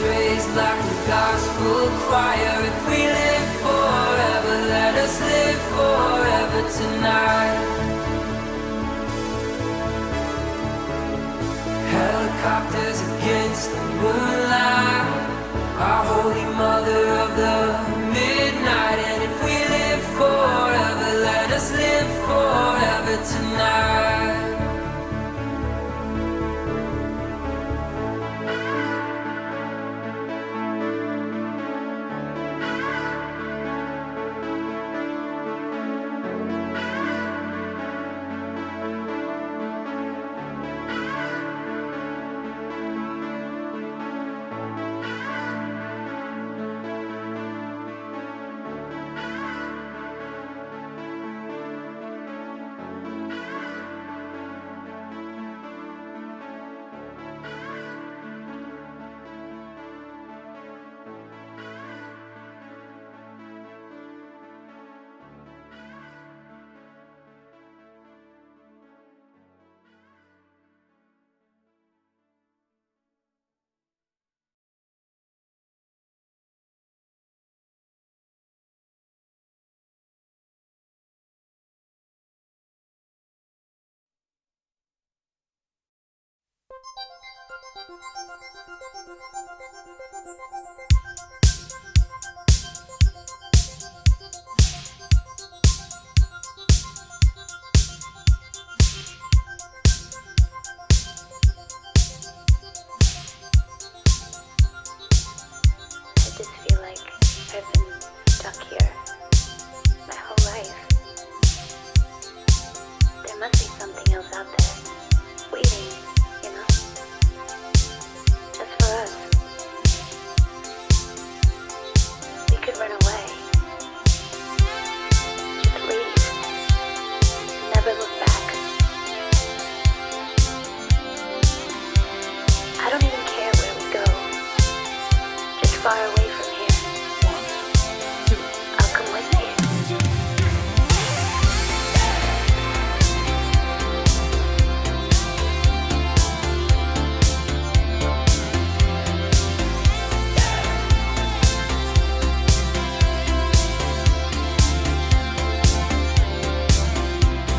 raised like a gospel choir. If we live forever, let us live forever tonight. Helicopters against the moonlight, our holy mother of the midnight. And if we live forever, let us live forever tonight.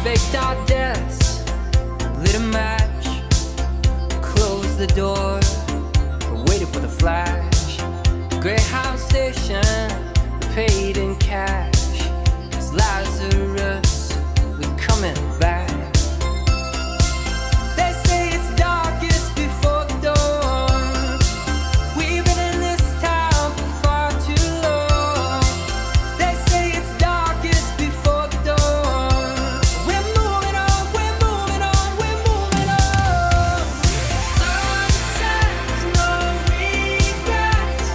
Faked our deaths, lit a match, closed the door, waited for the flash. Greyhound station, paid in cash. It's Lazarus, we're coming back. They say it's darkest before the dawn. We've been in this town for far too long. They say it's darkest before the dawn. We're moving on, we're moving on, we're moving on. Sunsets, no regrets.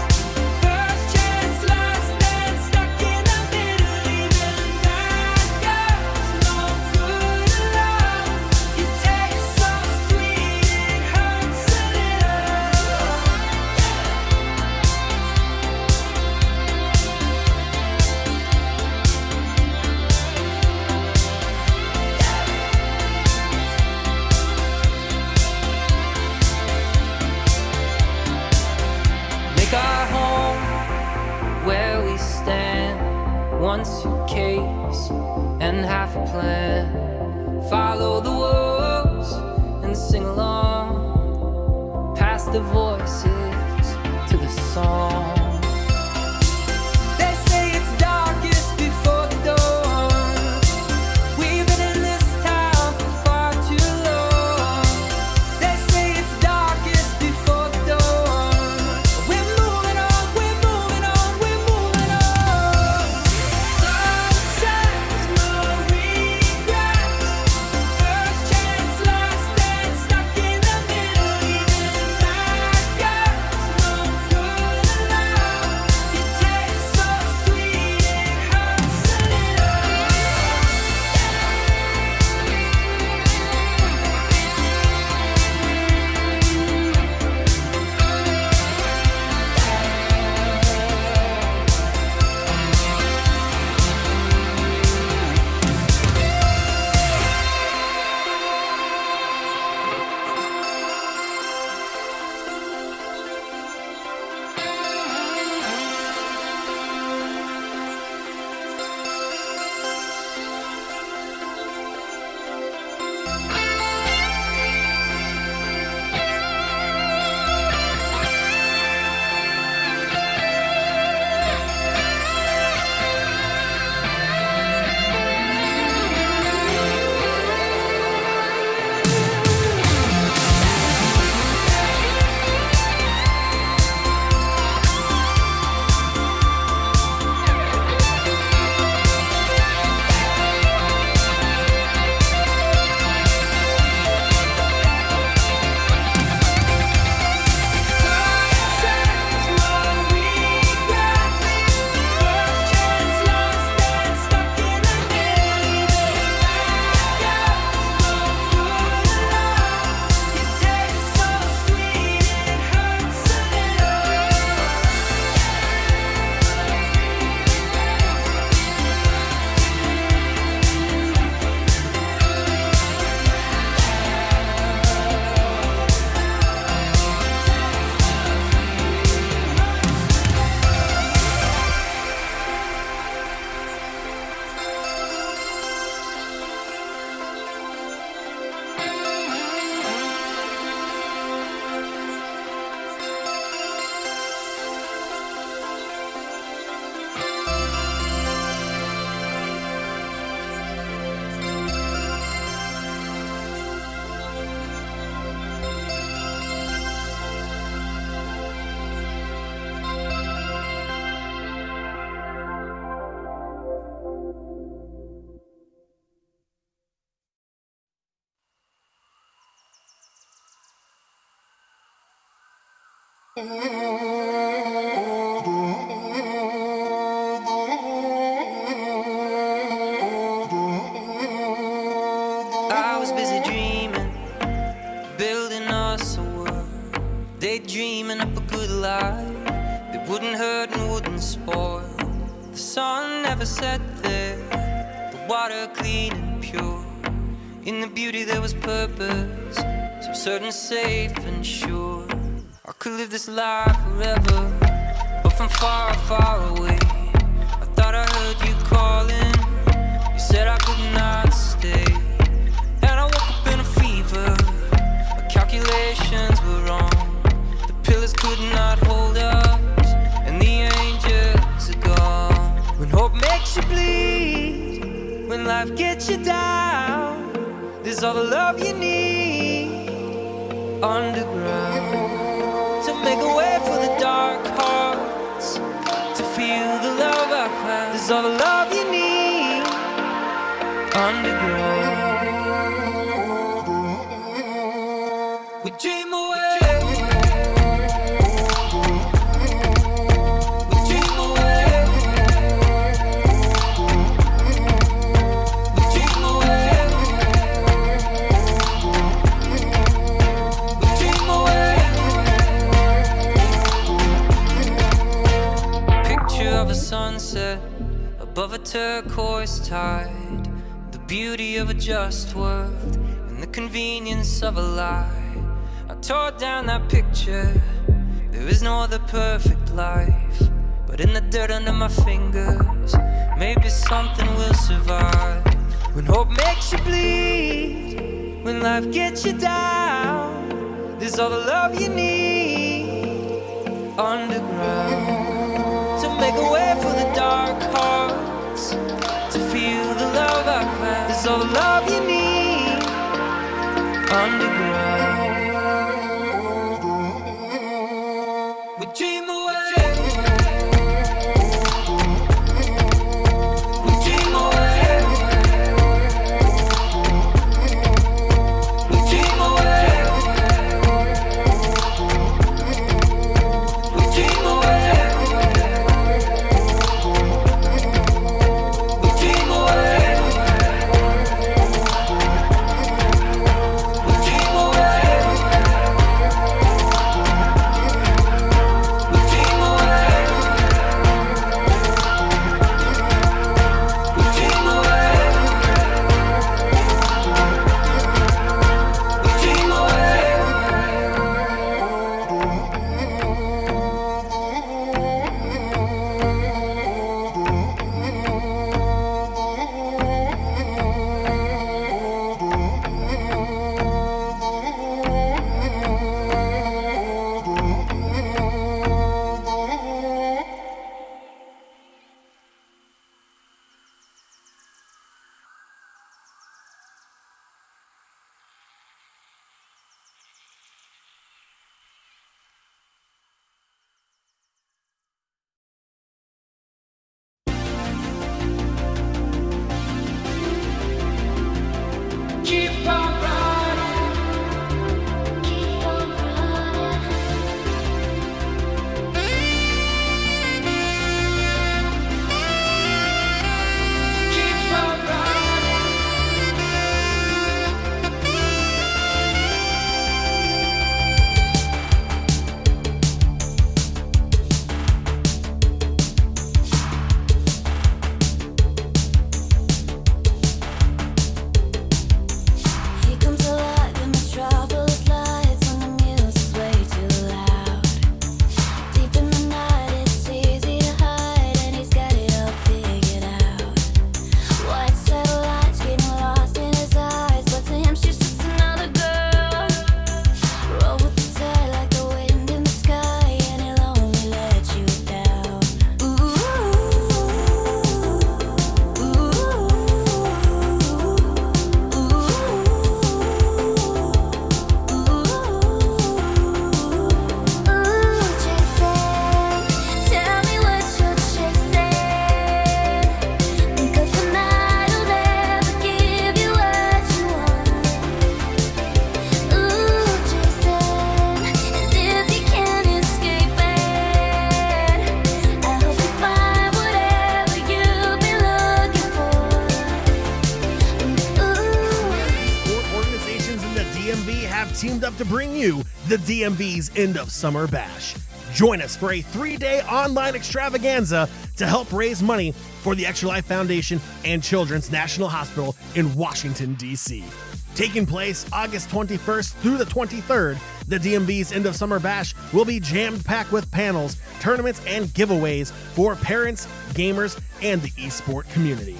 First chance, last dance, stuck in the middle, even bad girls, no good love. You taste so sweet, it hurts a little. Make our home where we stand. One suitcase and half a plan. Follow the wolves and sing along. Pass the voices to the song. They say it's darkest before the dawn. We've been in this town for far too long. They say it's darkest before the dawn. We're moving on, we're moving on, we're moving on. Sunsets, no regrets. First chance, last dance, stuck in the middle, even bad girls. I was busy dreaming, building us a world, daydreaming up a good life that wouldn't hurt and wouldn't spoil. The sun never set there, the water clean and pure. In the beauty there was purpose, so certain, safe and sure. I could live this life forever, but from far, far away. I thought I heard you calling, you said I could not stay. And I woke up in a fever, my calculations were wrong. The pillars could not hold us, and the angels are gone. When hope makes you bleed, when life gets you down, there's all the love you need underground. To make a way for the dark hearts, to feel the love I found. There's all the love you need underground. We dream away. We dream away. We dream away. We dream away. Picture of a sunset above a turquoise tide, the beauty of a just world and the convenience of a lie. I tore down that picture, there is no other perfect life. But in the dirt under my fingers, maybe something will survive. When hope makes you bleed, when life gets you down, there's all the love you need underground. To make a way for the dark hearts, to feel the love I found. There's all the love you need underground. We dream away. We dream away. We dream away. We dream away. We dream away. We dream away. We dream teamed up to bring you the DMV's End of Summer Bash. Join us for a 3-day online extravaganza to help raise money for the Extra Life Foundation and Children's National Hospital in Washington, D.C. Taking place August 21st through the 23rd, the DMV's End of Summer Bash will be jammed-packed with panels, tournaments, and giveaways for parents, gamers, and the esport community.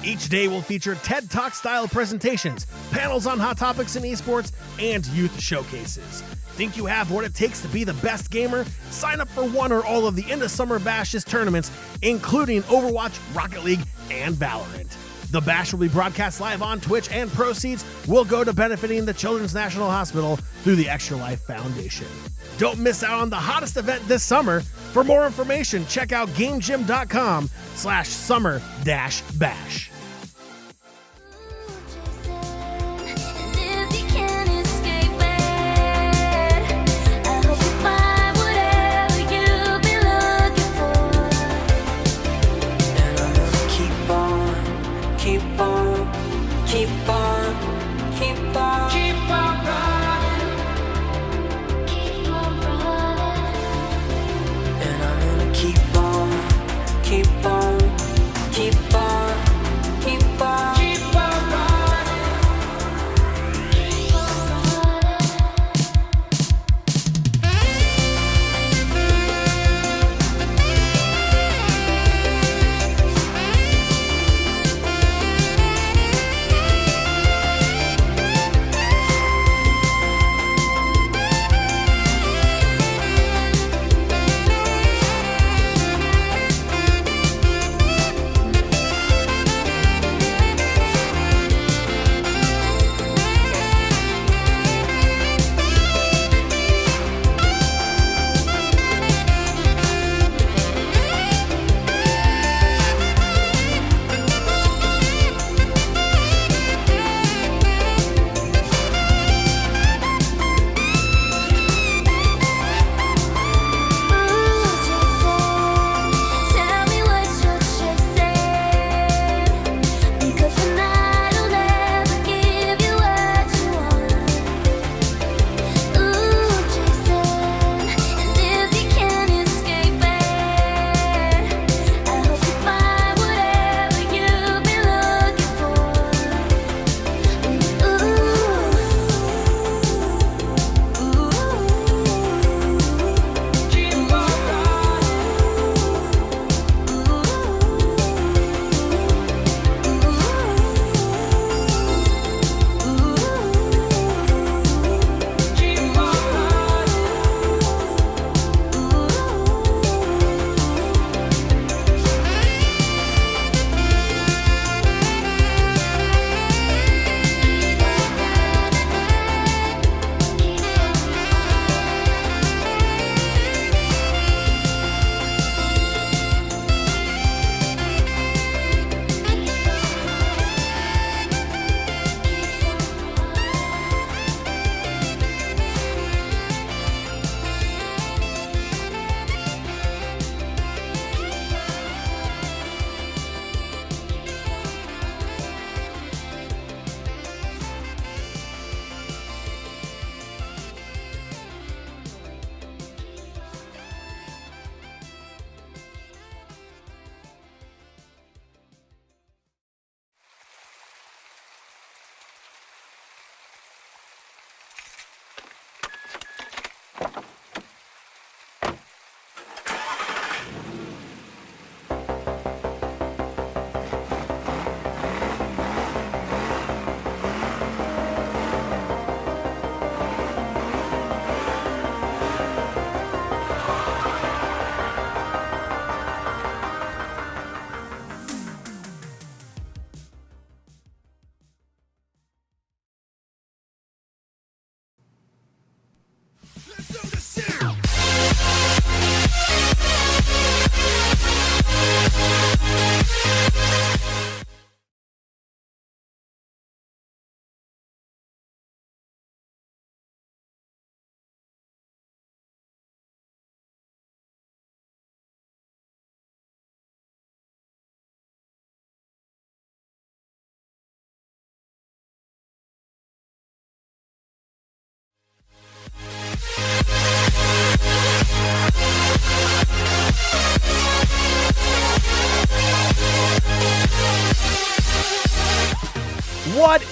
Each day will feature TED Talk-style presentations, panels on hot topics in esports, and youth showcases. Think you have what it takes to be the best gamer? Sign up for one or all of the End of Summer Bash's tournaments, including Overwatch, Rocket League, and Valorant. The Bash will be broadcast live on Twitch, and proceeds will go to benefiting the Children's National Hospital through the Extra Life Foundation. Don't miss out on the hottest event this summer. For more information, check out GameGym.com/summer-bash.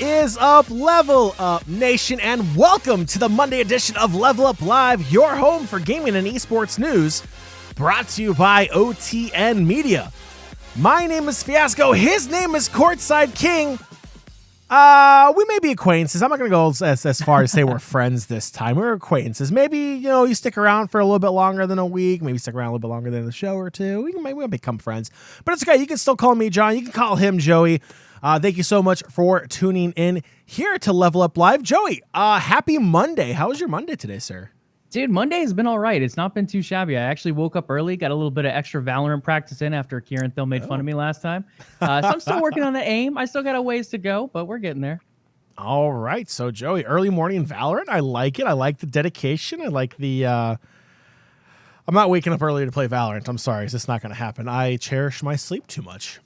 is up, Level Up Nation, and welcome to the Monday edition of LvLUp Live, your home for gaming and esports news, brought to you by OTN Media. My name is Fiasco, his name is Courtside King. We may be acquaintances. I'm not going to go as far as say we're friends this time. We're acquaintances. Maybe, you stick around for a little bit longer than a week. Maybe stick around a little bit longer than a show or two. We'll become friends. But it's okay. You can still call me John. You can call him Joey. Thank you so much for tuning in here to LvLUp Live. Joey, happy Monday. How was your Monday today, sir? Dude, Monday has been all right. It's not been too shabby. I actually woke up early, got a little bit of extra Valorant practice in after Kieran Thill made fun of me last time. So I'm still working on the aim. I still got a ways to go, but we're getting there. All right. So, Joey, early morning Valorant. I like it. I like the dedication. I like the... I'm not waking up early to play Valorant. I'm sorry. It's just not going to happen. I cherish my sleep too much.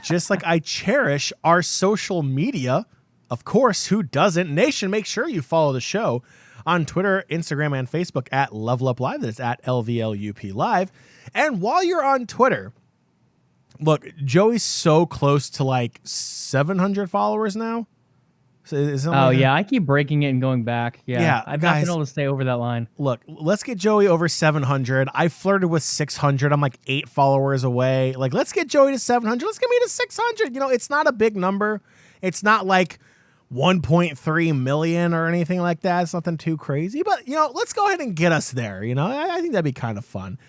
Just like I cherish our social media. Of course, who doesn't? Nation, make sure you follow the show on Twitter, Instagram, and Facebook at LvLUp Live. That's at LvLUp Live. And while you're on Twitter, look, Joey's so close to like 700 followers now. Yeah, I keep breaking it and going back. Yeah, I've not been able to stay over that line. Look, let's get Joey over 700. I flirted with 600. I'm like 8 followers away. Like, let's get Joey to 700. Let's get me to 600. It's not a big number. It's not like 1.3 million or anything like that. It's nothing too crazy, but let's go ahead and get us there. I think that'd be kind of fun.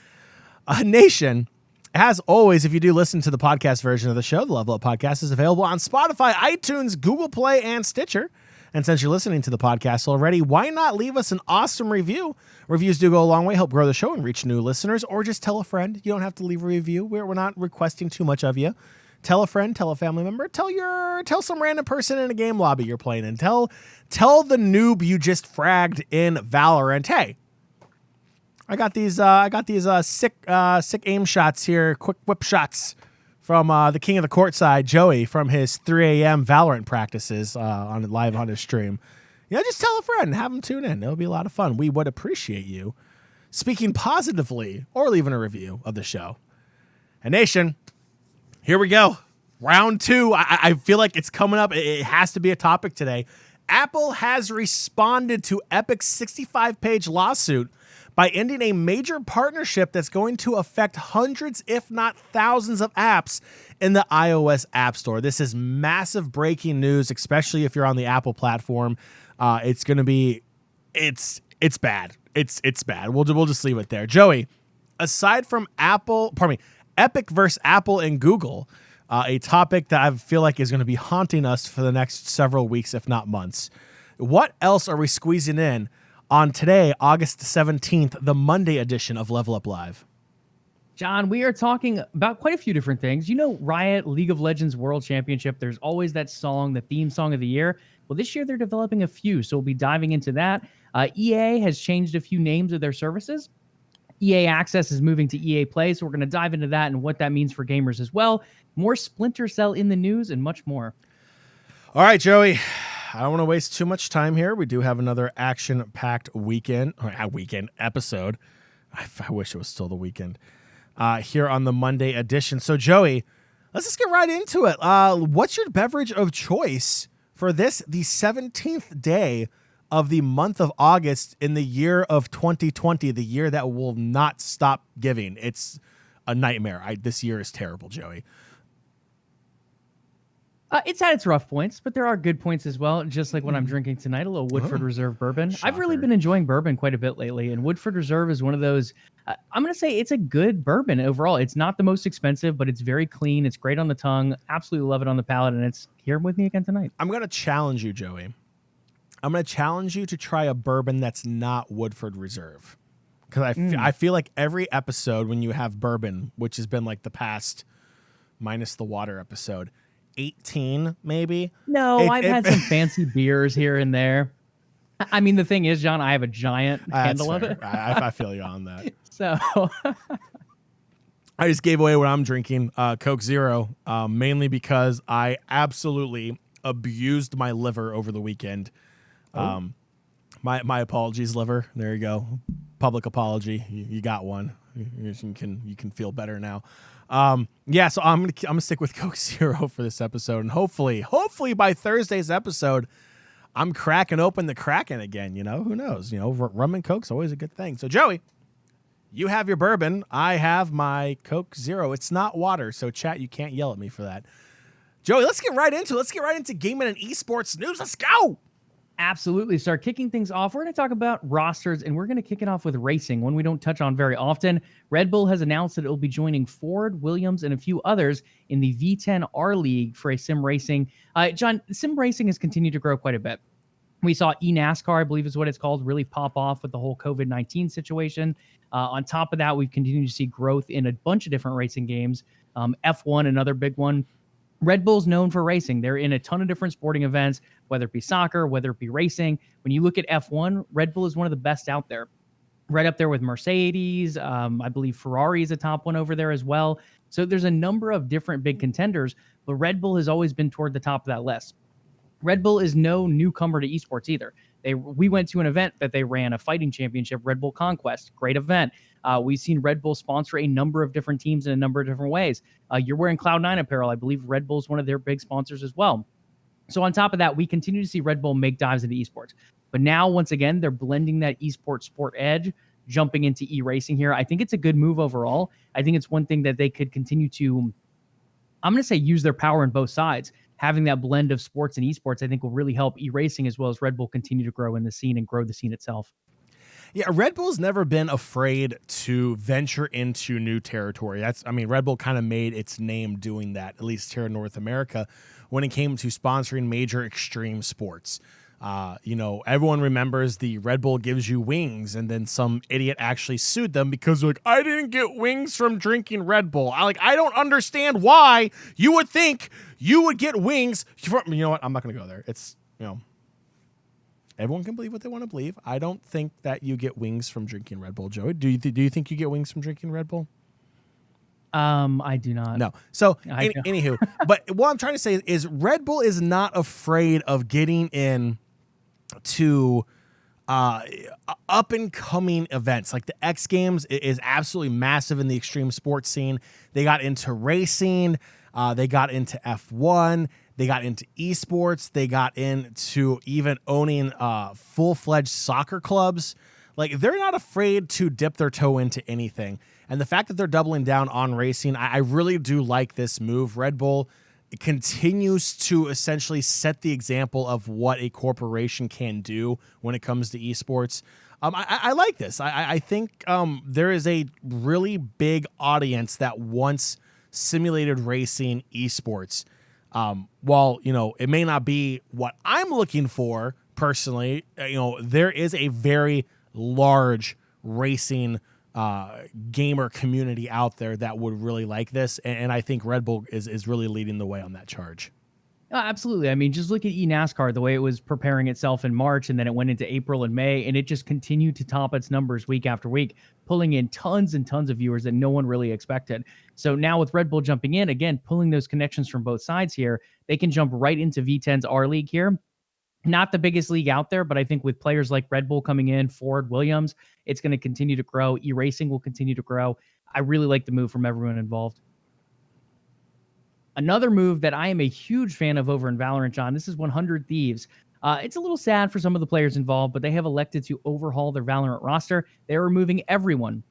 Nation, as always, if you do listen to the podcast version of the show, the LvLUp Podcast is available on Spotify, iTunes, Google Play, and Stitcher. And since you're listening to the podcast already, why not leave us an awesome review? Reviews do go a long way, help grow the show and reach new listeners, or just tell a friend. You don't have to leave a review. We're not requesting too much of you. Tell a friend, tell a family member, tell some random person in a game lobby you're playing in. Tell the noob you just fragged in Valorant, hey, I got these sick aim shots here, quick whip shots from the king of the courtside, Joey, from his 3 a.m. Valorant practices live on his stream. Just tell a friend, have them tune in. It'll be a lot of fun. We would appreciate you speaking positively or leaving a review of the show. And Nation, here we go. Round 2. I feel like it's coming up. It has to be a topic today. Apple has responded to Epic's 65-page lawsuit by ending a major partnership that's going to affect hundreds, if not thousands, of apps in the iOS App Store. This is massive breaking news, especially if you're on the Apple platform. It's going to be, it's bad. It's bad. We'll just leave it there. Joey, aside from Epic versus Apple and Google, a topic that I feel like is going to be haunting us for the next several weeks, if not months. What else are we squeezing in on today, August 17th, the Monday edition of LvLUp Live? John, we are talking about quite a few different things. Riot League of Legends World Championship, there's always that song, the theme song of the year. Well, this year they're developing a few, so we'll be diving into that. EA has changed a few names of their services. EA Access is moving to EA Play, so we're going to dive into that and what that means for gamers as well. More Splinter Cell in the news and much more. All right, Joey. I don't want to waste too much time here. We do have another action-packed weekend episode. I wish it was still the weekend here on the Monday edition. So, Joey, let's just get right into it. What's your beverage of choice for the 17th day of the month of August in the year of 2020, the year that will not stop giving? It's a nightmare. This year is terrible, Joey. It's had its rough points, but there are good points as well, just like what I'm drinking tonight, a little Woodford Reserve bourbon. Shocker. I've really been enjoying bourbon quite a bit lately, and Woodford Reserve is one of those, I'm going to say it's a good bourbon overall. It's not the most expensive, but it's very clean. It's great on the tongue. Absolutely love it on the palate, and it's here with me again tonight. I'm going to challenge you, Joey. I'm going to challenge you to try a bourbon that's not Woodford Reserve. Because I feel like every episode when you have bourbon, which has been like the past minus the water episode, 18 maybe. No, I've had some fancy beers here and there. I mean, the thing is, John, I have a giant handle of it. I feel you on that. So I just gave away what I'm drinking, Coke Zero, mainly because I absolutely abused my liver over the weekend. My apologies, liver. There you go. public apology. You got one. You can feel better now. So I'm gonna stick with Coke Zero for this episode, and hopefully by Thursday's episode, I'm cracking open the Kraken again. Who knows? Rum and Coke's always a good thing. So Joey, you have your bourbon. I have my Coke Zero. It's not water, so chat, you can't yell at me for that. Joey, let's get right into gaming and esports news. Let's go. Absolutely. Start kicking things off. We're going to talk about rosters, and we're going to kick it off with racing, one we don't touch on very often. Red Bull has announced that it will be joining Ford, Williams, and a few others in the V10 R League for a sim racing. John, sim racing has continued to grow quite a bit. We saw eNASCAR, I believe is what it's called, really pop off with the whole COVID-19 situation. On top of that, we've continued to see growth in a bunch of different racing games. F1, another big one. Red Bull's known for racing. They're in a ton of different sporting events, whether it be soccer, whether it be racing. When you look at F1, Red Bull is one of the best out there. Right up there with Mercedes. I believe Ferrari is a top one over there as well. So there's a number of different big contenders, but Red Bull has always been toward the top of that list. Red Bull is no newcomer to esports either. We went to an event that they ran, a fighting championship, Red Bull Conquest. Great event. We've seen Red Bull sponsor a number of different teams in a number of different ways. You're wearing Cloud9 apparel. I believe Red Bull is one of their big sponsors as well. So on top of that, we continue to see Red Bull make dives into esports. But now, once again, they're blending that esports sport edge, jumping into e-racing here. I think it's a good move overall. I think it's one thing that they could continue to, I'm going to say, use their power on both sides. Having that blend of sports and esports, I think, will really help e-racing as well as Red Bull continue to grow in the scene and grow the scene itself. Yeah, Red Bull's never been afraid to venture into new territory. Red Bull kind of made its name doing that, at least here in North America, when it came to sponsoring major extreme sports. Everyone remembers the Red Bull gives you wings, and then some idiot actually sued them because they're like, I didn't get wings from drinking Red Bull. I don't understand why you would think you would get wings from, you know what? I'm not going to go there. It's, everyone can believe what they want to believe. I don't think that you get wings from drinking Red Bull, Joey. Do you think you get wings from drinking Red Bull? I do not. No. So, anywho, but what I'm trying to say is Red Bull is not afraid of getting in to up and coming events. Like the X Games is absolutely massive in the extreme sports scene. They got into racing, they got into F1, they got into esports, they got into even owning full-fledged soccer clubs. Like, they're not afraid to dip their toe into anything. And the fact that they're doubling down on racing, I really do like this move. Red Bull continues to essentially set the example of what a corporation can do when it comes to esports. I like this. I think there is a really big audience that wants simulated racing esports. While, it may not be what I'm looking for personally, there is a very large racing gamer community out there that would really like this, and I think Red Bull is really leading the way on that charge. Absolutely. I mean, just look at eNASCAR, the way it was preparing itself in March, and then it went into April and May, and it just continued to top its numbers week after week, pulling in tons and tons of viewers that no one really expected. So now with Red Bull jumping in, again, pulling those connections from both sides here, they can jump right into V10's R League here. Not the biggest league out there, but I think with players like Red Bull coming in, Ford, Williams, it's going to continue to grow. E-racing will continue to grow. I really like the move from everyone involved. Another move that I am a huge fan of over in Valorant, John, this is 100 Thieves. It's a little sad for some of the players involved, but they have elected to overhaul their Valorant roster. They're removing everyone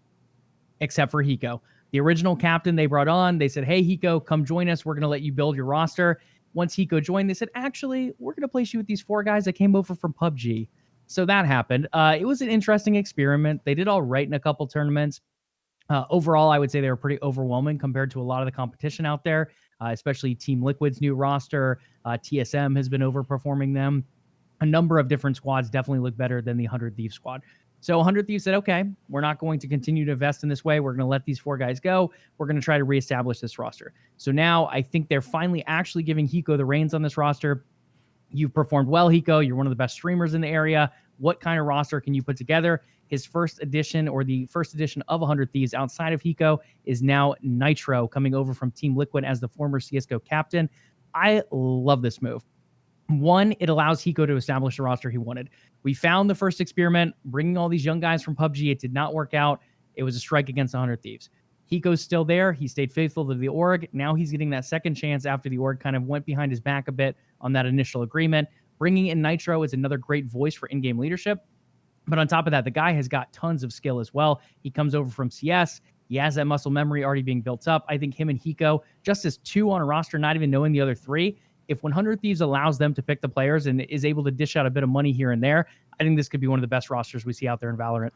except for Hiko. The original captain they brought on, they said, hey, Hiko, come join us. We're going to let you build your roster. Once Hiko joined, they said, actually, we're going to place you with these 4 guys that came over from PUBG. So that happened. It was an interesting experiment. They did all right in a couple tournaments. Overall, I would say they were pretty overwhelming compared to a lot of the competition out there, especially Team Liquid's new roster. TSM has been overperforming them. A number of different squads definitely look better than the 100 Thieves squad. So 100 Thieves said, okay, we're not going to continue to invest in this way. We're going to let these 4 guys go. We're going to try to reestablish this roster. So now I think they're finally actually giving Hiko the reins on this roster. You've performed well, Hiko. You're one of the best streamers in the area. What kind of roster can you put together? His first edition, or the first edition of 100 Thieves outside of Hiko, is now Nitro, coming over from Team Liquid as the former CSGO captain. I love this move. One, it allows Hiko to establish the roster he wanted. We found the first experiment, bringing all these young guys from PUBG. It did not work out. It was a strike against 100 Thieves. Hiko's still there. He stayed faithful to the org. Now he's getting that second chance after the org kind of went behind his back a bit on that initial agreement. Bringing in Nitro is another great voice for in-game leadership. But on top of that, the guy has got tons of skill as well. He comes over from CS. He has that muscle memory already being built up. I think him and Hiko, just as two on a roster, not even knowing the other three, if 100 Thieves allows them to pick the players and is able to dish out a bit of money here and there, I think this could be one of the best rosters we see out there in Valorant.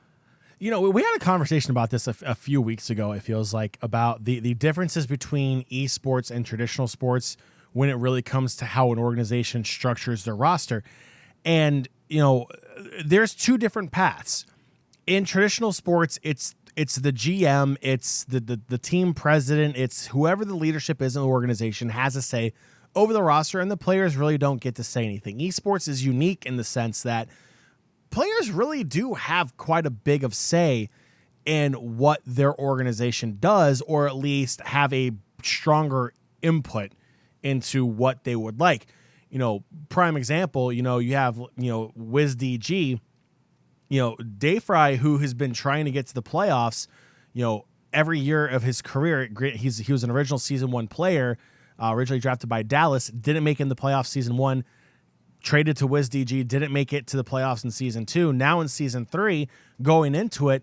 You know, we had a conversation about this a few weeks ago, it feels like, about the differences between esports and traditional sports when it really comes to how an organization structures their roster. And, you know, there's two different paths. In traditional sports, it's the GM, it's the team president, it's whoever the leadership is in the organization has a say over the roster, and the players really don't get to say anything. Esports is unique in the sense that players really do have quite a big of say in what their organization does, or at least have a stronger input into what they would like. You know, prime example, you know, you have, you know, WizDG, you know, Dayfry, who has been trying to get to the playoffs, you know, every year of his career. He was an original season 1 player, originally drafted by Dallas, didn't make it in the playoffs season 1, traded to WizDG, didn't make it to the playoffs in season 2. Now in season 3, going into it,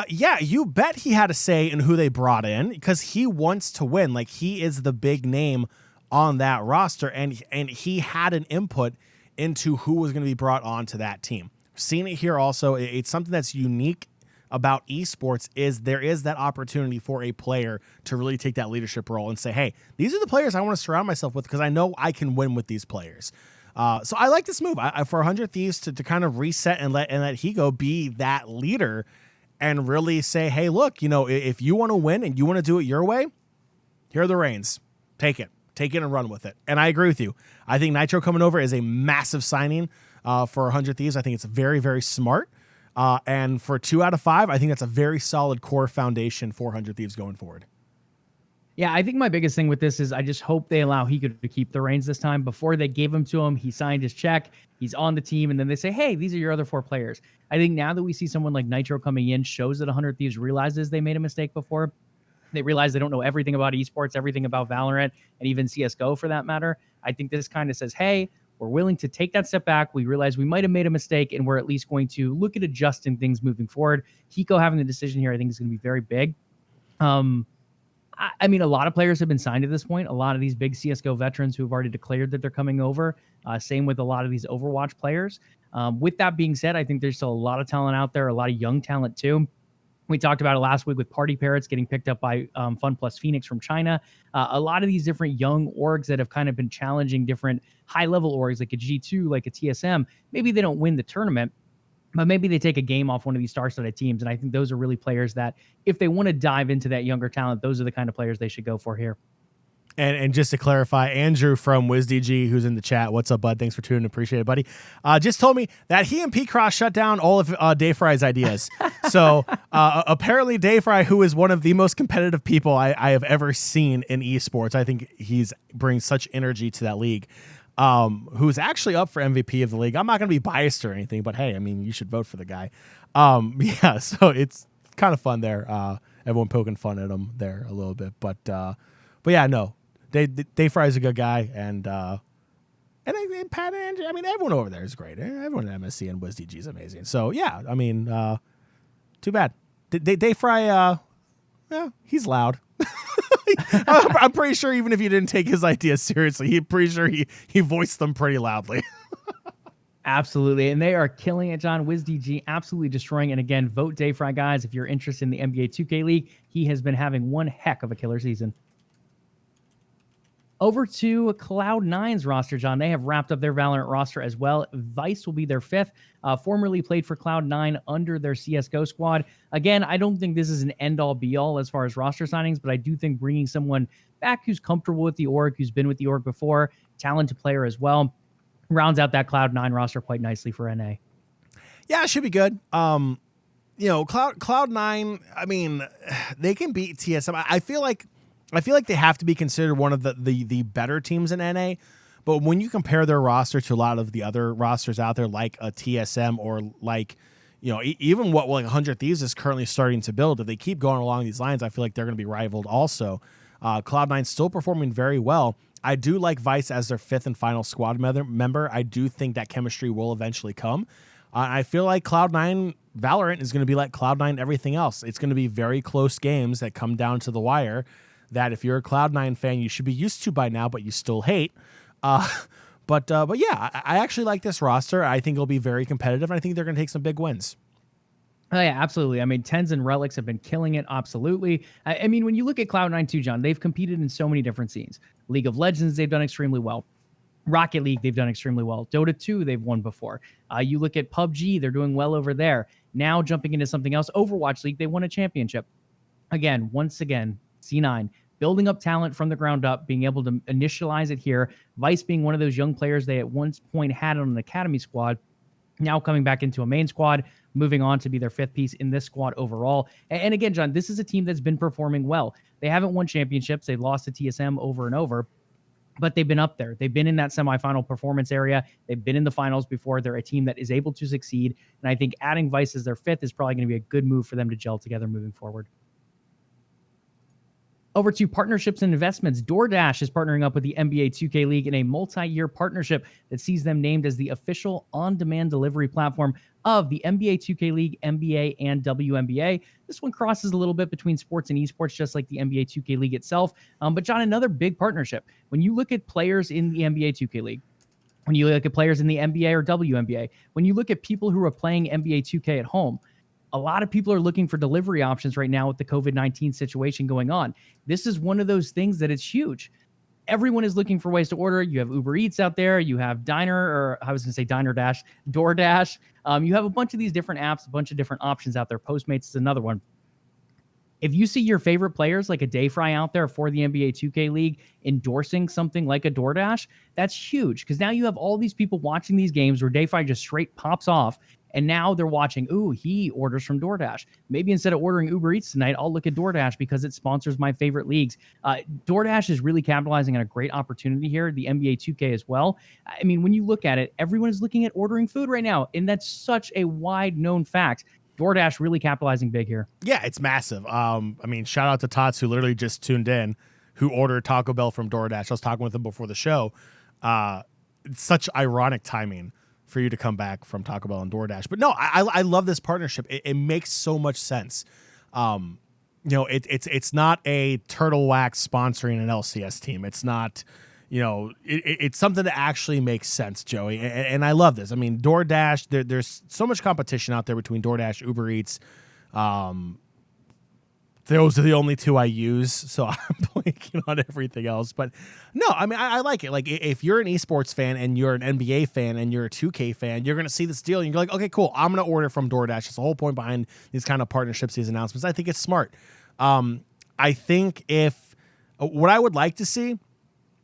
yeah, you bet he had a say in who they brought in, because he wants to win. Like, he is the big name on that roster, and he had an input into who was going to be brought onto that team. Seeing it here also, it's something that's unique about esports, is there is that opportunity for a player to really take that leadership role and say, hey, these are the players I want to surround myself with because I know I can win with these players. So I like this move. For 100 Thieves to kind of reset and let Hiko be that leader and really say, hey, look, you know, if you want to win and you want to do it your way, here are the reins. Take it and run with it. And I agree with you. I think Nitro coming over is a massive signing for 100 Thieves. I think it's very, very smart. And for 2 out of 5, I think that's a very solid core foundation for 100 Thieves going forward. Yeah, I think my biggest thing with this is I just hope they allow Hiko to keep the reins this time. Before they gave him to him, he signed his check, he's on the team, and then they say, hey, these are your other 4 players. I think now that we see someone like Nitro coming in, shows that 100 Thieves realizes they made a mistake before. They realize they don't know everything about esports, everything about Valorant, and even CSGO for that matter. I think this kind of says, hey, we're willing to take that step back. We realize we might have made a mistake, and we're at least going to look at adjusting things moving forward. Hiko having the decision here, I think, is going to be very big. I mean, a lot of players have been signed at this point. A lot of these big CSGO veterans who have already declared that they're coming over. Same with a lot of these Overwatch players. With that being said, I think there's still a lot of talent out there, a lot of young talent too. We talked about it last week with Party Parrots getting picked up by Fun Plus Phoenix from China. A lot of these different young orgs that have kind of been challenging different high-level orgs like a G2, like a TSM. Maybe they don't win the tournament, but maybe they take a game off one of these star-studded teams. And I think those are really players that, if they want to dive into that younger talent, those are the kind of players they should go for here. And just to clarify, Andrew from WizDG, who's in the chat, what's up, bud? Thanks for tuning in. Appreciate it, buddy. Just told me that he and P-Cross shut down all of Dayfry's ideas. So apparently Dayfry, who is one of the most competitive people I have ever seen in esports, I think brings such energy to that league, who's actually up for MVP of the league. I'm not going to be biased or anything, but hey, I mean, you should vote for the guy. Yeah, so it's kind of fun there. Everyone poking fun at him there a little bit. But yeah, no. Dayfry is a good guy, and Pat and Andrew, I mean, everyone over there is great. Everyone at MSC and WizDG is amazing. So yeah, I mean, too bad. Dayfry, yeah, he's loud. I'm pretty sure even if you didn't take his ideas seriously, pretty sure he voiced them pretty loudly. Absolutely. And they are killing it, John. WizDG absolutely destroying. And again, vote Dayfry, guys, if you're interested in the NBA 2K League. He has been having one heck of a killer season. Over to Cloud9's roster, John. They have wrapped up their Valorant roster as well. Vice will be their 5th. Formerly played for Cloud9 under their CSGO squad. Again, I don't think this is an end-all, be-all as far as roster signings, but I do think bringing someone back who's comfortable with the org, who's been with the org before, talented player as well, rounds out that Cloud9 roster quite nicely for NA. Yeah, it should be good. You know, Cloud9, I mean, they can beat TSM. I feel like they have to be considered one of the better teams in NA, But when you compare their roster to a lot of the other rosters out there, like a TSM or like, even what like 100 Thieves is currently starting to build, if they keep going along these lines, I feel like they're going to be rivaled also. Cloud9 still performing very well. I do like Vice as their 5th and final squad member. I do think that chemistry will eventually come. I feel like Cloud9 Valorant is going to be like Cloud9 everything else. It's going to be very close games that come down to the wire that if you're a Cloud9 fan, you should be used to by now, but you still hate. But yeah, I actually like this roster. I think it'll be very competitive, and I think they're going to take some big wins. Oh, yeah, absolutely. I mean, Tens and Relics have been killing it, absolutely. I mean, when you look at Cloud9 too, John, they've competed in so many different scenes. League of Legends, they've done extremely well. Rocket League, they've done extremely well. Dota 2, they've won before. You look at PUBG, they're doing well over there. Now jumping into something else, Overwatch League, they won a championship. Once again, C9, building up talent from the ground up, being able to initialize it here. Vice being one of those young players they at one point had on an academy squad, now coming back into a main squad, moving on to be their 5th piece in this squad overall. And again, John, this is a team that's been performing well. They haven't won championships. They've lost to TSM over and over, but they've been up there. They've been in that semifinal performance area. They've been in the finals before. They're a team that is able to succeed. And I think adding Vice as their 5th is probably going to be a good move for them to gel together moving forward. Over to partnerships and investments. DoorDash is partnering up with the NBA 2K League in a multi-year partnership that sees them named as the official on-demand delivery platform of the NBA 2K League, NBA, and WNBA. This one crosses a little bit between sports and esports, just like the NBA 2K League itself. But John, another big partnership. When you look at players in the NBA 2K League, when you look at players in the NBA or WNBA, when you look at people who are playing NBA 2K at home, a lot of people are looking for delivery options right now with the COVID-19 situation going on. This is one of those things that it's huge. Everyone is looking for ways to order. You have Uber Eats out there. You have Diner Dash, DoorDash. You have a bunch of these different apps, a bunch of different options out there. Postmates is another one. If you see your favorite players like a Dayfry out there for the NBA 2K League endorsing something like a DoorDash, that's huge because now you have all these people watching these games where Dayfry just straight pops off. And now they're watching, he orders from DoorDash. Maybe instead of ordering Uber Eats tonight, I'll look at DoorDash because it sponsors my favorite leagues. DoorDash is really capitalizing on a great opportunity here, the NBA 2K as well. I mean, when you look at it, everyone is looking at ordering food right now, and that's such a wide known fact. DoorDash really capitalizing big here. Yeah, it's massive. I mean, shout out to Tots who literally just tuned in, who ordered Taco Bell from DoorDash. I was talking with him before the show. It's such ironic timing for you to come back from Taco Bell and DoorDash. But no, I love this partnership. It makes so much sense. It's not a Turtle Wax sponsoring an LCS team. It's not, it's something that actually makes sense, Joey. And I love this. I mean, DoorDash, there's so much competition out there between DoorDash, Uber Eats. Those are the only two I use, so I'm blanking on everything else. But no, I mean, I like it. Like, if you're an esports fan and you're an NBA fan and you're a 2K fan, you're going to see this deal and you're like, okay, cool, I'm going to order from DoorDash. That's the whole point behind these kind of partnerships, these announcements. I think it's smart. I think what I would like to see,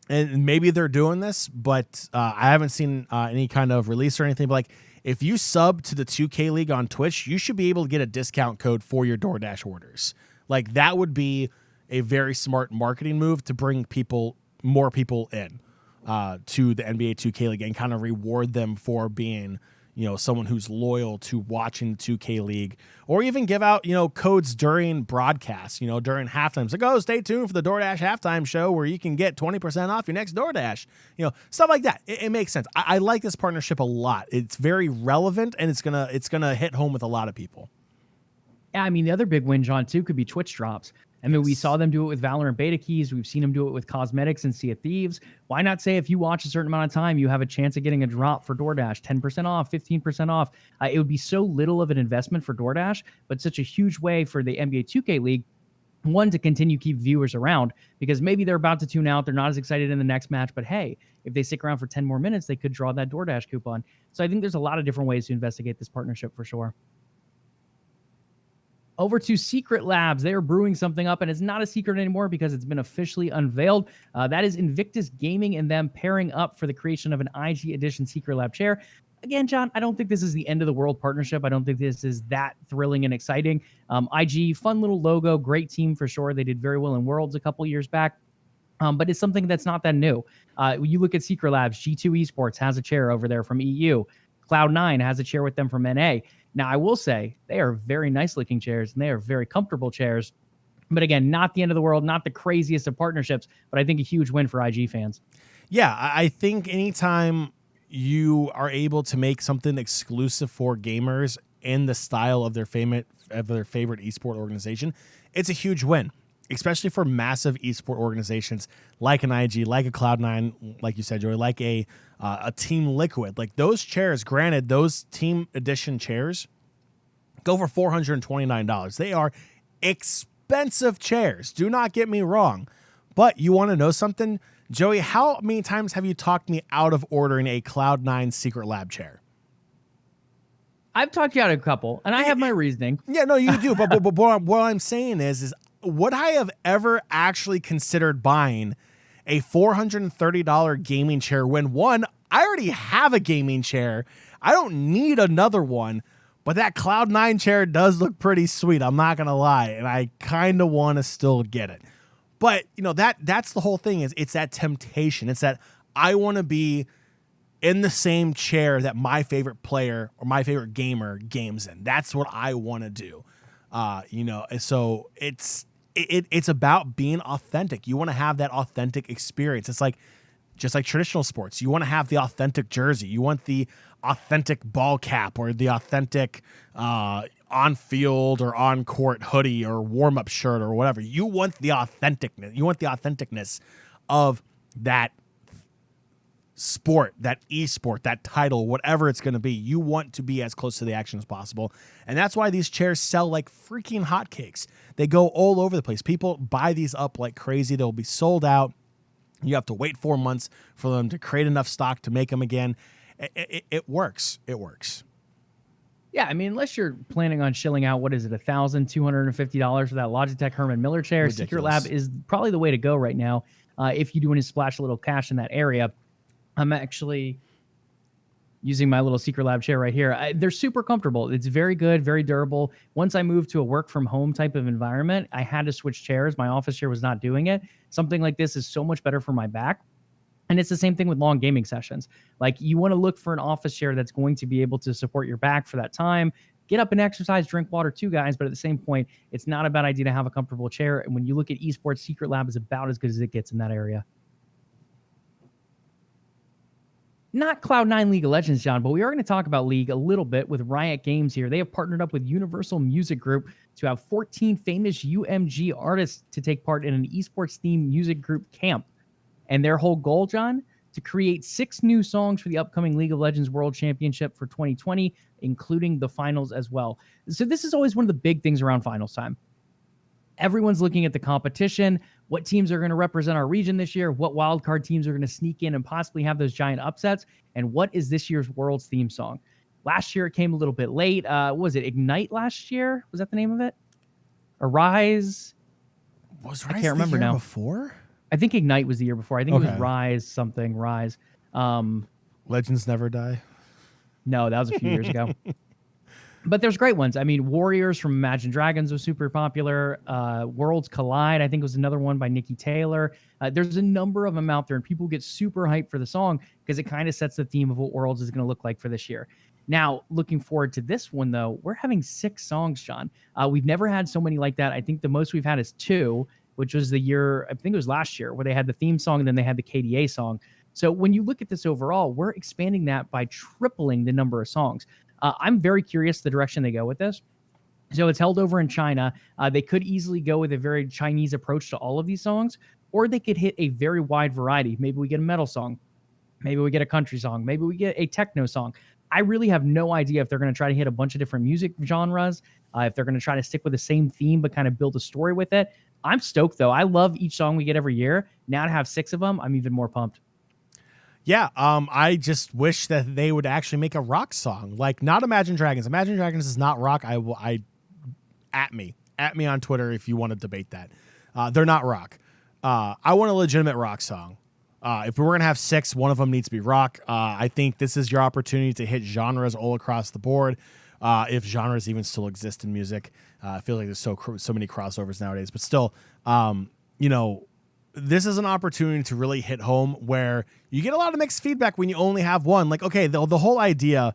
and maybe they're doing this, but I haven't seen any kind of release or anything, but like, if you sub to the 2K League on Twitch, you should be able to get a discount code for your DoorDash orders. Like, that would be a very smart marketing move to bring more people in to the NBA 2K League and kind of reward them for being, someone who's loyal to watching the 2K League, or even give out, codes during broadcasts, during halftime. It's like, oh, stay tuned for the DoorDash halftime show where you can get 20% off your next DoorDash, stuff like that. It makes sense. I like this partnership a lot. It's very relevant, and it's gonna hit home with a lot of people. Yeah, I mean, the other big win, John, too, could be Twitch drops. I mean, we saw them do it with Valorant beta keys. We've seen them do it with cosmetics and Sea of Thieves. Why not say if you watch a certain amount of time, you have a chance of getting a drop for DoorDash, 10% off, 15% off. It would be so little of an investment for DoorDash, but such a huge way for the NBA 2K League, one, to continue keep viewers around, because maybe they're about to tune out. They're not as excited in the next match, but hey, if they stick around for 10 more minutes, they could draw that DoorDash coupon. So I think there's a lot of different ways to investigate this partnership for sure. Over to Secret Labs. They are brewing something up, and it's not a secret anymore because it's been officially unveiled. That is Invictus Gaming and them pairing up for the creation of an IG Edition Secret Lab chair. Again, John, I don't think this is the end of the world partnership. I don't think this is that thrilling and exciting. IG, fun little logo, great team for sure. They did very well in Worlds a couple years back. But it's something that's not that new. You look at Secret Labs, G2 Esports has a chair over there from EU. Cloud9 has a chair with them from NA. Now, I will say they are very nice looking chairs and they are very comfortable chairs. But again, not the end of the world, not the craziest of partnerships, but I think a huge win for IG fans. Yeah, I think anytime you are able to make something exclusive for gamers in the style of their favorite esport organization, it's a huge win, especially for massive esport organizations like an IG, like a Cloud9, like you said, Joey, like a Team Liquid. Like those chairs, granted, those team edition chairs go for $429. They are expensive chairs. Do not get me wrong. But you want to know something? Joey, how many times have you talked me out of ordering a Cloud9 Secret Lab chair? I've talked you out a couple, and I have my reasoning. Yeah, no, you do. But what I'm saying is would I have ever actually considered buying a $430 gaming chair when, one, I already have a gaming chair. I don't need another one. But that Cloud9 chair does look pretty sweet. I'm not going to lie. And I kind of want to still get it. But, you know, that's the whole thing is it's that temptation. It's that I want to be in the same chair that my favorite player or my favorite gamer games in. That's what I want to do. You know, and so it's about being authentic. You want to have that authentic experience. It's like just like traditional sports. You want to have the authentic jersey. You want the authentic ball cap or the authentic on-field or on-court hoodie or warm-up shirt or whatever. You want the authenticness. You want the authenticness of that sport, that esport, that title, whatever it's going to be. You want to be as close to the action as possible. And that's why these chairs sell like freaking hotcakes. They go all over the place. People buy these up like crazy. They'll be sold out. You have to wait 4 months for them to create enough stock to make them again. It works. It works. Yeah, I mean, unless you're planning on shilling out, what is it, $1,250 for that Logitech Herman Miller chair, Ridiculous. Secret Lab is probably the way to go right now if you do want to splash a little cash in that area. I'm actually using my little Secret Lab chair right here. They're super comfortable. It's very good, very durable. Once I moved to a work from home type of environment, I had to switch chairs. My office chair was not doing it. Something like this is so much better for my back. And it's the same thing with long gaming sessions. Like you want to look for an office chair that's going to be able to support your back for that time. Get up and exercise, drink water too, guys. But at the same point, it's not a bad idea to have a comfortable chair. And when you look at esports, Secret Lab is about as good as it gets in that area. Not Cloud9 League of Legends, John, but we are going to talk about League a little bit with Riot Games here. They have partnered up with Universal Music Group to have 14 famous UMG artists to take part in an esports-themed music group camp. And their whole goal, John, to create 6 new songs for the upcoming League of Legends World Championship for 2020, including the finals as well. So this is always one of the big things around finals time. Everyone's looking at the competition, what teams are going to represent our region this year, what wildcard teams are going to sneak in and possibly have those giant upsets, and what is this year's World's theme song. Last year, it came a little bit late. Was it Ignite last year? Was that the name of it? Arise? Was I can't remember now. Before? I think Ignite was the year before. I think it was Rise something, Rise. Legends Never Die? No, that was a few years ago. But there's great ones. I mean, Warriors from Imagine Dragons was super popular. Worlds Collide, I think, was another one by Nikki Taylor. There's a number of them out there, and people get super hyped for the song because it kind of sets the theme of what Worlds is going to look like for this year. Now, looking forward to this one, though, we're having 6 songs, John. We've never had so many like that. I think the most we've had is 2, which was the year, I think it was last year, where they had the theme song and then they had the KDA song. So when you look at this overall, we're expanding that by tripling the number of songs. I'm very curious the direction they go with this. So it's held over in China. They could easily go with a very Chinese approach to all of these songs, or they could hit a very wide variety. Maybe we get a metal song. Maybe we get a country song. Maybe we get a techno song. I really have no idea if they're going to try to hit a bunch of different music genres, if they're going to try to stick with the same theme but kind of build a story with it. I'm stoked, though. I love each song we get every year. Now to have 6 of them, I'm even more pumped. Yeah, I just wish that they would actually make a rock song, like not Imagine Dragons. Imagine Dragons is not rock. At me on Twitter if you want to debate that. They're not rock. I want a legitimate rock song. If we're gonna have 6, one of them needs to be rock. I think this is your opportunity to hit genres all across the board. If genres even still exist in music, I feel like there's so many crossovers nowadays. But still, this is an opportunity to really hit home where you get a lot of mixed feedback when you only have one. Like, okay, the whole idea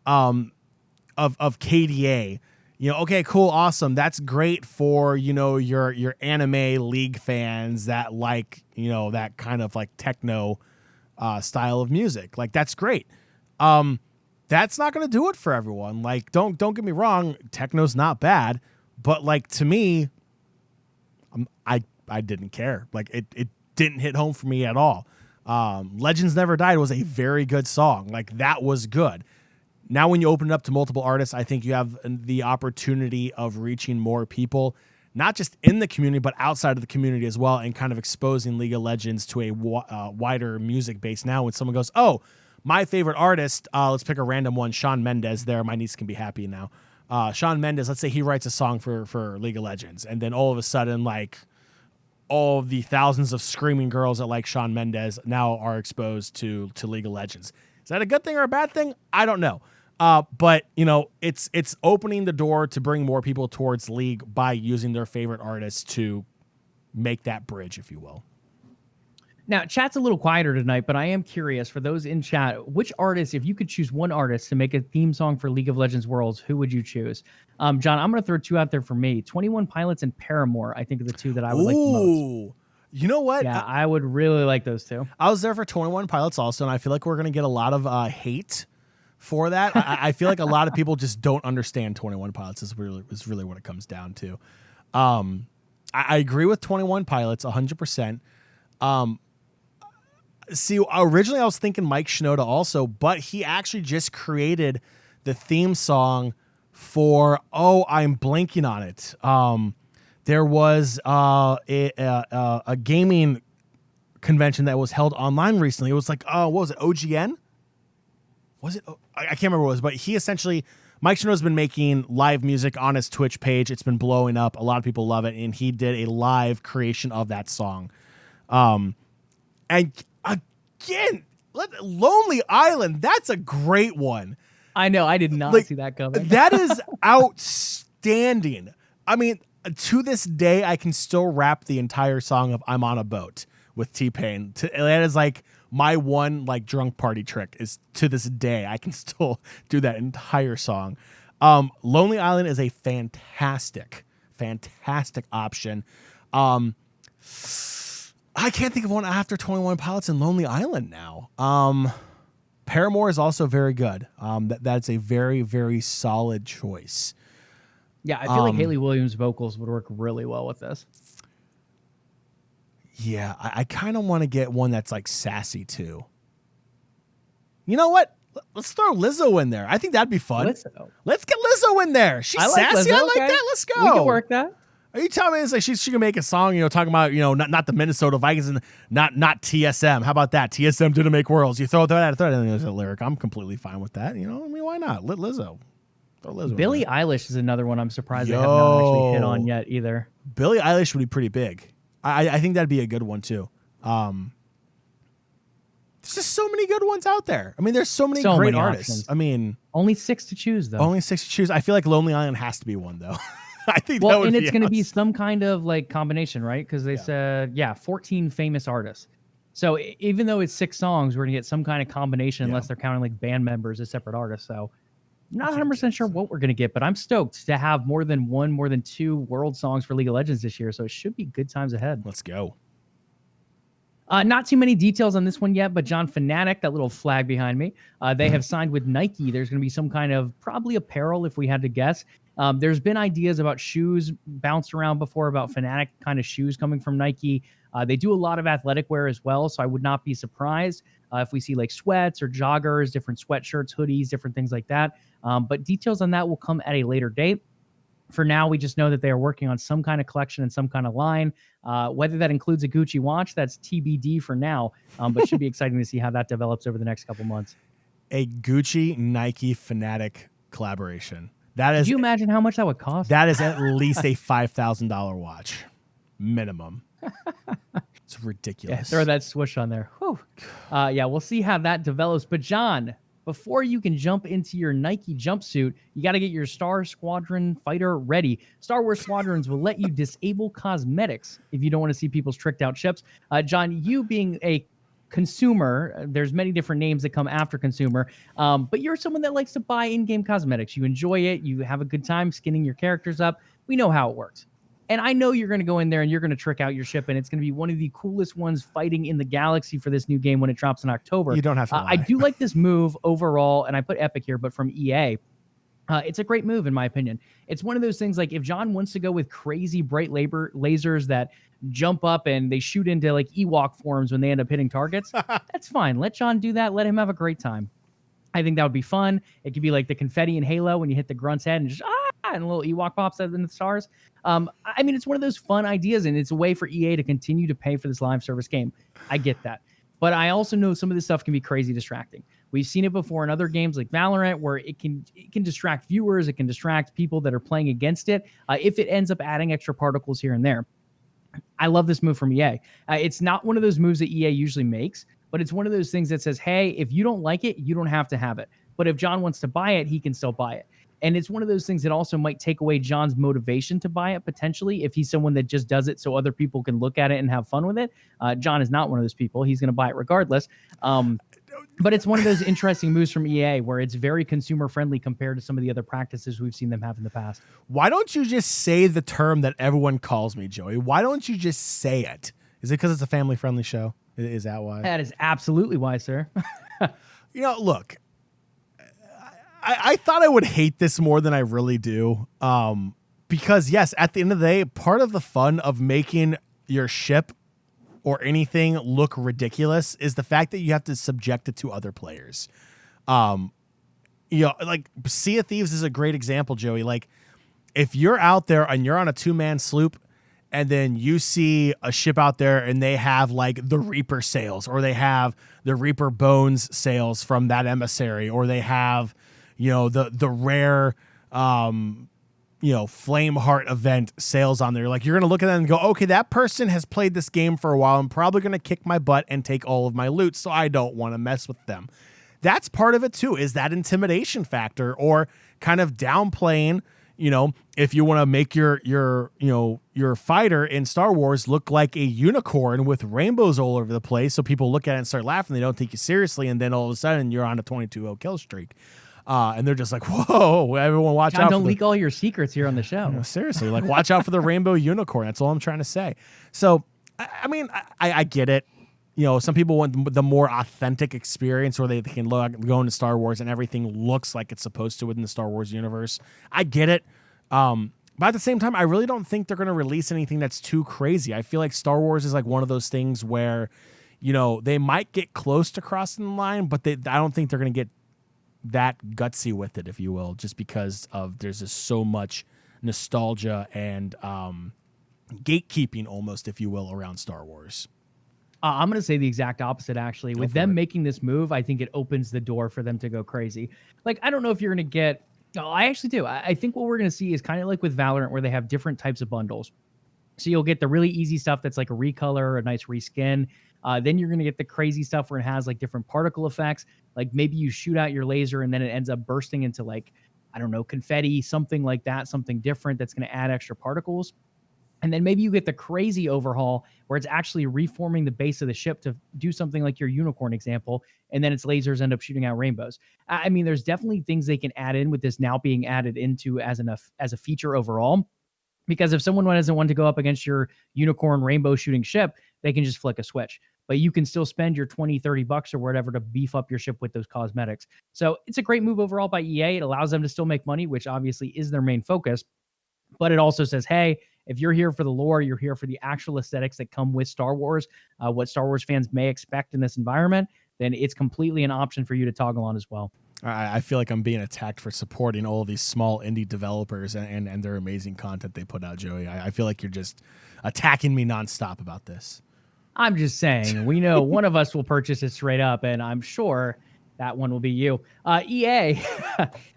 of KDA, okay, cool, awesome. That's great for, your anime League fans that like, that kind of like techno style of music. Like, that's great. That's not going to do it for everyone. Like, don't get me wrong. Techno's not bad, but like, to me, I didn't care. Like, it didn't hit home for me at all. Legends Never Died was a very good song. Like, that was good. Now, when you open it up to multiple artists, I think you have the opportunity of reaching more people, not just in the community, but outside of the community as well, and kind of exposing League of Legends to a wider music base. Now, when someone goes, oh, my favorite artist, let's pick a random one, Shawn Mendes there. My niece can be happy now. Shawn Mendes, let's say he writes a song for League of Legends, and then all of a sudden, like, all of the thousands of screaming girls that like Shawn Mendes now are exposed to League of Legends. Is that a good thing or a bad thing? I don't know. But it's opening the door to bring more people towards League by using their favorite artists to make that bridge, if you will. Now, chat's a little quieter tonight, but I am curious for those in chat, which artist, if you could choose one artist to make a theme song for League of Legends Worlds, who would you choose? John, I'm going to throw two out there for me. 21 Pilots and Paramore, I think, are the two that I would like the most. You know what? Yeah, I would really like those two. I was there for 21 Pilots also, and I feel like we're going to get a lot of hate for that. I feel like a lot of people just don't understand 21 Pilots is really what it comes down to. I agree with 21 Pilots 100%. See, originally I was thinking Mike Shinoda also, but he actually just created the theme song for, I'm blanking on it. There was a gaming convention that was held online recently. It was like, what was it, OGN? Was it? I can't remember what it was, but Mike Shinoda's been making live music on his Twitch page. It's been blowing up. A lot of people love it, and he did a live creation of that song. And again, Lonely Island, that's a great one. I know, I did not see that coming. That is outstanding. I mean, to this day, I can still rap the entire song of I'm on a Boat with T-Pain. That is like my one like drunk party trick, is to this day I can still do that entire song. Lonely Island is a fantastic option. I can't think of one after 21 Pilots and Lonely Island now. Paramore is also very good. That's a very, very solid choice. Yeah, I feel like Haley Williams' vocals would work really well with this. Yeah, I kind of want to get one that's like sassy too. You know what? Let's throw Lizzo in there. I think that'd be fun. Let's get Lizzo in there. She's sassy. Lizzo, I like that. Let's go. We can work that. Are you telling me it's like she can make a song, talking about, not the Minnesota Vikings and not TSM. How about that? TSM didn't make Worlds. You throw that in as a lyric. I'm completely fine with that. I mean, why not? Let Lizzo. Throw Lizzo. Billie Eilish is another one I'm surprised they have not actually hit on yet either. Billie Eilish would be pretty big. I think that'd be a good one too. There's just so many good ones out there. I mean, there's so many great artists. Options. I mean, only 6 to choose though. Only 6 to choose. I feel like Lonely Island has to be one though. I think it's going to be some kind of like combination, right? Because they said 14 famous artists. So even though it's 6 songs, we're going to get some kind of combination unless they're counting like band members as separate artists. So I'm not 100% sure what we're going to get, but I'm stoked to have more than 2 world songs for League of Legends this year. So it should be good times ahead. Let's go. Not too many details on this one yet, but John Fnatic, that little flag behind me, they have signed with Nike. There's going to be some kind of probably apparel, if we had to guess. There's been ideas about shoes bounced around before about Fnatic kind of shoes coming from Nike. They do a lot of athletic wear as well, so I would not be surprised if we see like sweats or joggers, different sweatshirts, hoodies, different things like that. But details on that will come at a later date. For now, we just know that they are working on some kind of collection and some kind of line. Whether that includes a Gucci watch, that's TBD for now, but should be exciting to see how that develops over the next couple months. A Gucci Nike Fnatic collaboration. That is. Could you imagine how much that would cost? That is at least a $5,000 watch, minimum. It's ridiculous. Yeah, throw that swoosh on there. Whew. We'll see how that develops. But John, before you can jump into your Nike jumpsuit, you got to get your Star Squadron fighter ready. Star Wars Squadrons will let you disable cosmetics if you don't want to see people's tricked out ships. John, you being a consumer, there's many different names that come after consumer, but you're someone that likes to buy in-game cosmetics. You enjoy it. You have a good time skinning your characters up. We know how it works. And I know you're going to go in there and you're going to trick out your ship, and it's going to be one of the coolest ones fighting in the galaxy for this new game when it drops in October. You don't have to lie. I do like this move overall, and I put Epic here, but from EA, it's a great move in my opinion. It's one of those things like if John wants to go with crazy bright lasers that jump up and they shoot into like Ewok forms when they end up hitting targets, that's fine. Let John do that. Let him have a great time. I think that would be fun. It could be like the confetti in Halo when you hit the grunt's head and just and a little Ewok pops out in the stars. I mean, it's one of those fun ideas, and it's a way for EA to continue to pay for this live service game. I get that. But I also know some of this stuff can be crazy distracting. We've seen it before in other games like Valorant, where it can distract viewers, it can distract people that are playing against it, if it ends up adding extra particles here and there. I love this move from EA. It's not one of those moves that EA usually makes, but it's one of those things that says, hey, if you don't like it, you don't have to have it. But if John wants to buy it, he can still buy it. And it's one of those things that also might take away John's motivation to buy it potentially if he's someone that just does it so other people can look at it and have fun with it. John is not one of those people. He's going to buy it regardless. But it's one of those interesting moves from EA where it's very consumer friendly compared to some of the other practices we've seen them have in the past. Why don't you just say the term that everyone calls me, Joey? Why don't you just say it? Is it because it's a family friendly show? Is that why? That is absolutely why, sir. Look, I thought I would hate this more than I really do. Because yes, at the end of the day, part of the fun of making your ship or anything look ridiculous is the fact that you have to subject it to other players. Like Sea of Thieves is a great example, Joey. Like if you're out there and you're on a 2-man sloop and then you see a ship out there and they have like the Reaper sails, or they have the Reaper bones sails from that emissary, or they have, the rare, Flameheart event sails on there. Like you're going to look at that and go, okay, that person has played this game for a while. I'm probably going to kick my butt and take all of my loot. So I don't want to mess with them. That's part of it too, is that intimidation factor, or kind of downplaying, if you want to make your fighter in Star Wars look like a unicorn with rainbows all over the place. So people look at it and start laughing. They don't take you seriously. And then all of a sudden you're on a 22-0 kill streak. And they're just like, whoa, everyone watch out. Don't leak all your secrets here on the show. Seriously, like watch out for the rainbow unicorn. That's all I'm trying to say. So, I get it. Some people want the more authentic experience where they can go into Star Wars and everything looks like it's supposed to within the Star Wars universe. I get it. But at the same time, I really don't think they're going to release anything that's too crazy. I feel like Star Wars is like one of those things where, they might get close to crossing the line, but I don't think they're going to get that gutsy with it, if you will, just because of there's just so much nostalgia and gatekeeping almost, if you will, around Star Wars. I'm going to say the exact opposite, actually. With them making this move, I think it opens the door for them to go crazy. Like, I don't know if you're going to get... No, I actually do. I think what we're going to see is kind of like with Valorant, where they have different types of bundles. So you'll get the really easy stuff that's like a recolor, a nice reskin. Then you're going to get the crazy stuff where it has like different particle effects. Like maybe you shoot out your laser and then it ends up bursting into like, I don't know, confetti, something like that, something different that's going to add extra particles. And then maybe you get the crazy overhaul where it's actually reforming the base of the ship to do something like your unicorn example. And then its lasers end up shooting out rainbows. I mean, there's definitely things they can add in with this now being added into as a feature overall. Because if someone doesn't want to go up against your unicorn rainbow shooting ship, they can just flick a switch. But you can still spend your $20-$30 or whatever to beef up your ship with those cosmetics. So it's a great move overall by EA. It allows them to still make money, which obviously is their main focus. But it also says, hey, if you're here for the lore, you're here for the actual aesthetics that come with Star Wars, what Star Wars fans may expect in this environment, then it's completely an option for you to toggle on as well. I feel like I'm being attacked for supporting all of these small indie developers and their amazing content they put out, Joey. I feel like you're just attacking me nonstop about this. I'm just saying, we know one of us will purchase it straight up, and I'm sure that one will be you. EA,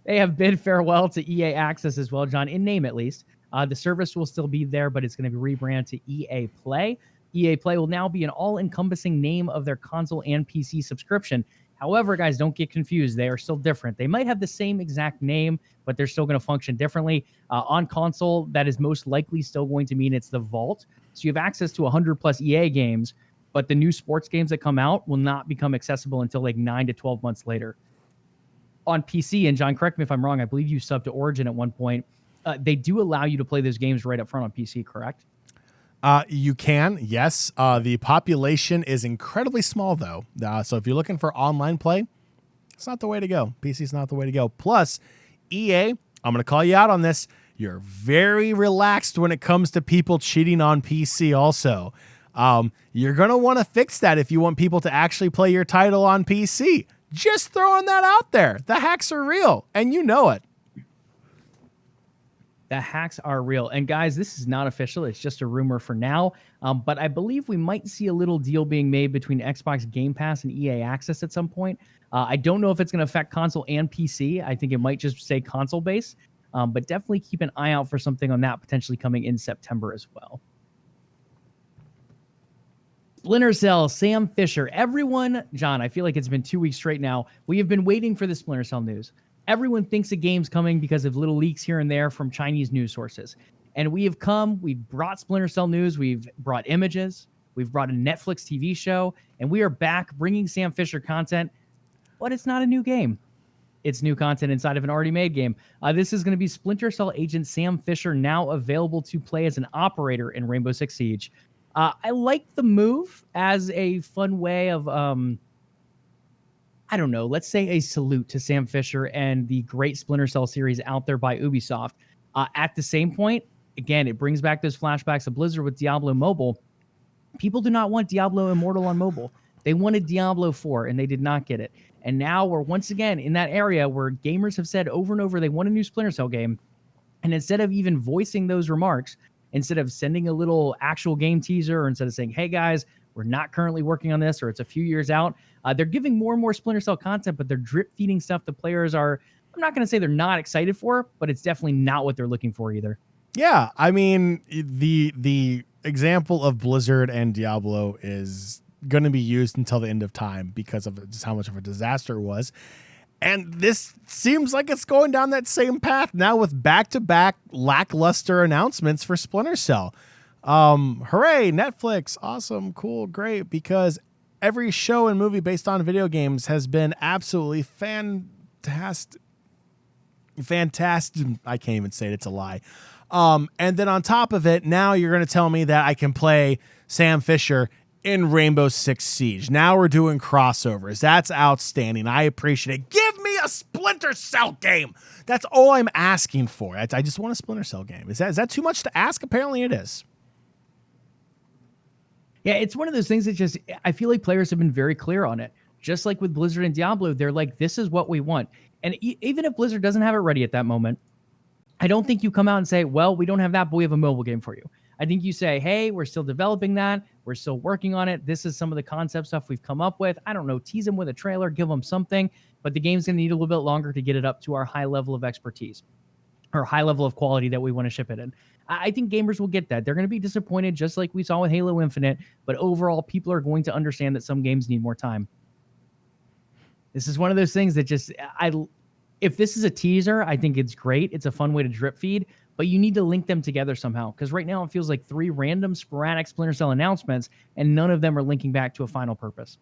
they have bid farewell to EA Access as well, John, in name at least. The service will still be there, but it's going to be rebranded to EA Play. EA Play will now be an all-encompassing name of their console and PC subscription. However, guys, don't get confused. They are still different. They might have the same exact name, but they're still going to function differently. On console, that is most likely still going to mean it's the Vault. So you have access to 100 plus EA games, but the new sports games that come out will not become accessible until like 9 to 12 months later. On PC, and John, correct me if I'm wrong, I believe you subbed to Origin at one point. They do allow you to play those games right up front on PC, correct? You can, yes. The population is incredibly small, though. So if you're looking for online play, it's not the way to go. PC's not the way to go. Plus, EA, I'm going to call you out on this. You're very relaxed when it comes to people cheating on PC also. You're going to want to fix that if you want people to actually play your title on PC. Just throwing that out there. The hacks are real, and you know it. The hacks are real. And guys, this is not official. It's just a rumor for now. But I believe we might see a little deal being made between Xbox Game Pass and EA Access at some point. I don't know if it's going to affect console and PC. I think it might just say console base. But definitely keep an eye out for something on that potentially coming in September as well. Splinter Cell, Sam Fisher. Everyone, John, I feel like it's been 2 weeks straight now. We have been waiting for the Splinter Cell news. Everyone thinks a game's coming because of little leaks here and there from Chinese news sources. And we've brought Splinter Cell news, we've brought images, we've brought a Netflix TV show, and we are back bringing Sam Fisher content, but it's not a new game. It's new content inside of an already made game. This is going to be Splinter Cell agent Sam Fisher, now available to play as an operator in Rainbow Six Siege. I like the move as a fun way of, I don't know, let's say a salute to Sam Fisher and the great Splinter Cell series out there by Ubisoft. At the same point, again, it brings back those flashbacks of Blizzard with Diablo Mobile. People do not want Diablo Immortal on mobile. They wanted Diablo 4, and they did not get it. And now we're once again in that area where gamers have said over and over they want a new Splinter Cell game. And instead of even voicing those remarks, instead of sending a little actual game teaser, or instead of saying, hey guys, we're not currently working on this, or it's a few years out, they're giving more and more Splinter Cell content, but they're drip feeding stuff the players are, I'm not going to say they're not excited for, but it's definitely not what they're looking for either. Yeah, I mean, the example of Blizzard and Diablo is going to be used until the end of time because of just how much of a disaster it was. And this seems like it's going down that same path now with back-to-back lackluster announcements for Splinter Cell. Hooray, Netflix, awesome, cool, great, because every show and movie based on video games has been absolutely fantastic. I can't even say it, it's a lie. And then on top of it, now you're going to tell me that I can play Sam Fisher in Rainbow Six Siege. Now we're doing crossovers. That's outstanding. I appreciate it. Give me a Splinter Cell game. That's all I'm asking for. I just want a Splinter Cell game. Is that too much to ask? Apparently it is. Yeah, it's one of those things that just, I feel like players have been very clear on it. Just like with Blizzard and Diablo, they're like, this is what we want. And even if Blizzard doesn't have it ready at that moment, I don't think you come out and say, well, we don't have that, but we have a mobile game for you. I think you say, hey, we're still developing that. We're still working on it. This is some of the concept stuff we've come up with. I don't know, tease them with a trailer, give them something, but the game's going to need a little bit longer to get it up to our high level of expertise or high level of quality that we want to ship it in. I think gamers will get that. They're going to be disappointed, just like we saw with Halo Infinite, but overall, people are going to understand that some games need more time. This is one of those things that just, if this is a teaser, I think it's great. It's a fun way to drip feed, but you need to link them together somehow. Because right now it feels like 3 random sporadic Splinter Cell announcements, and none of them are linking back to a final purpose.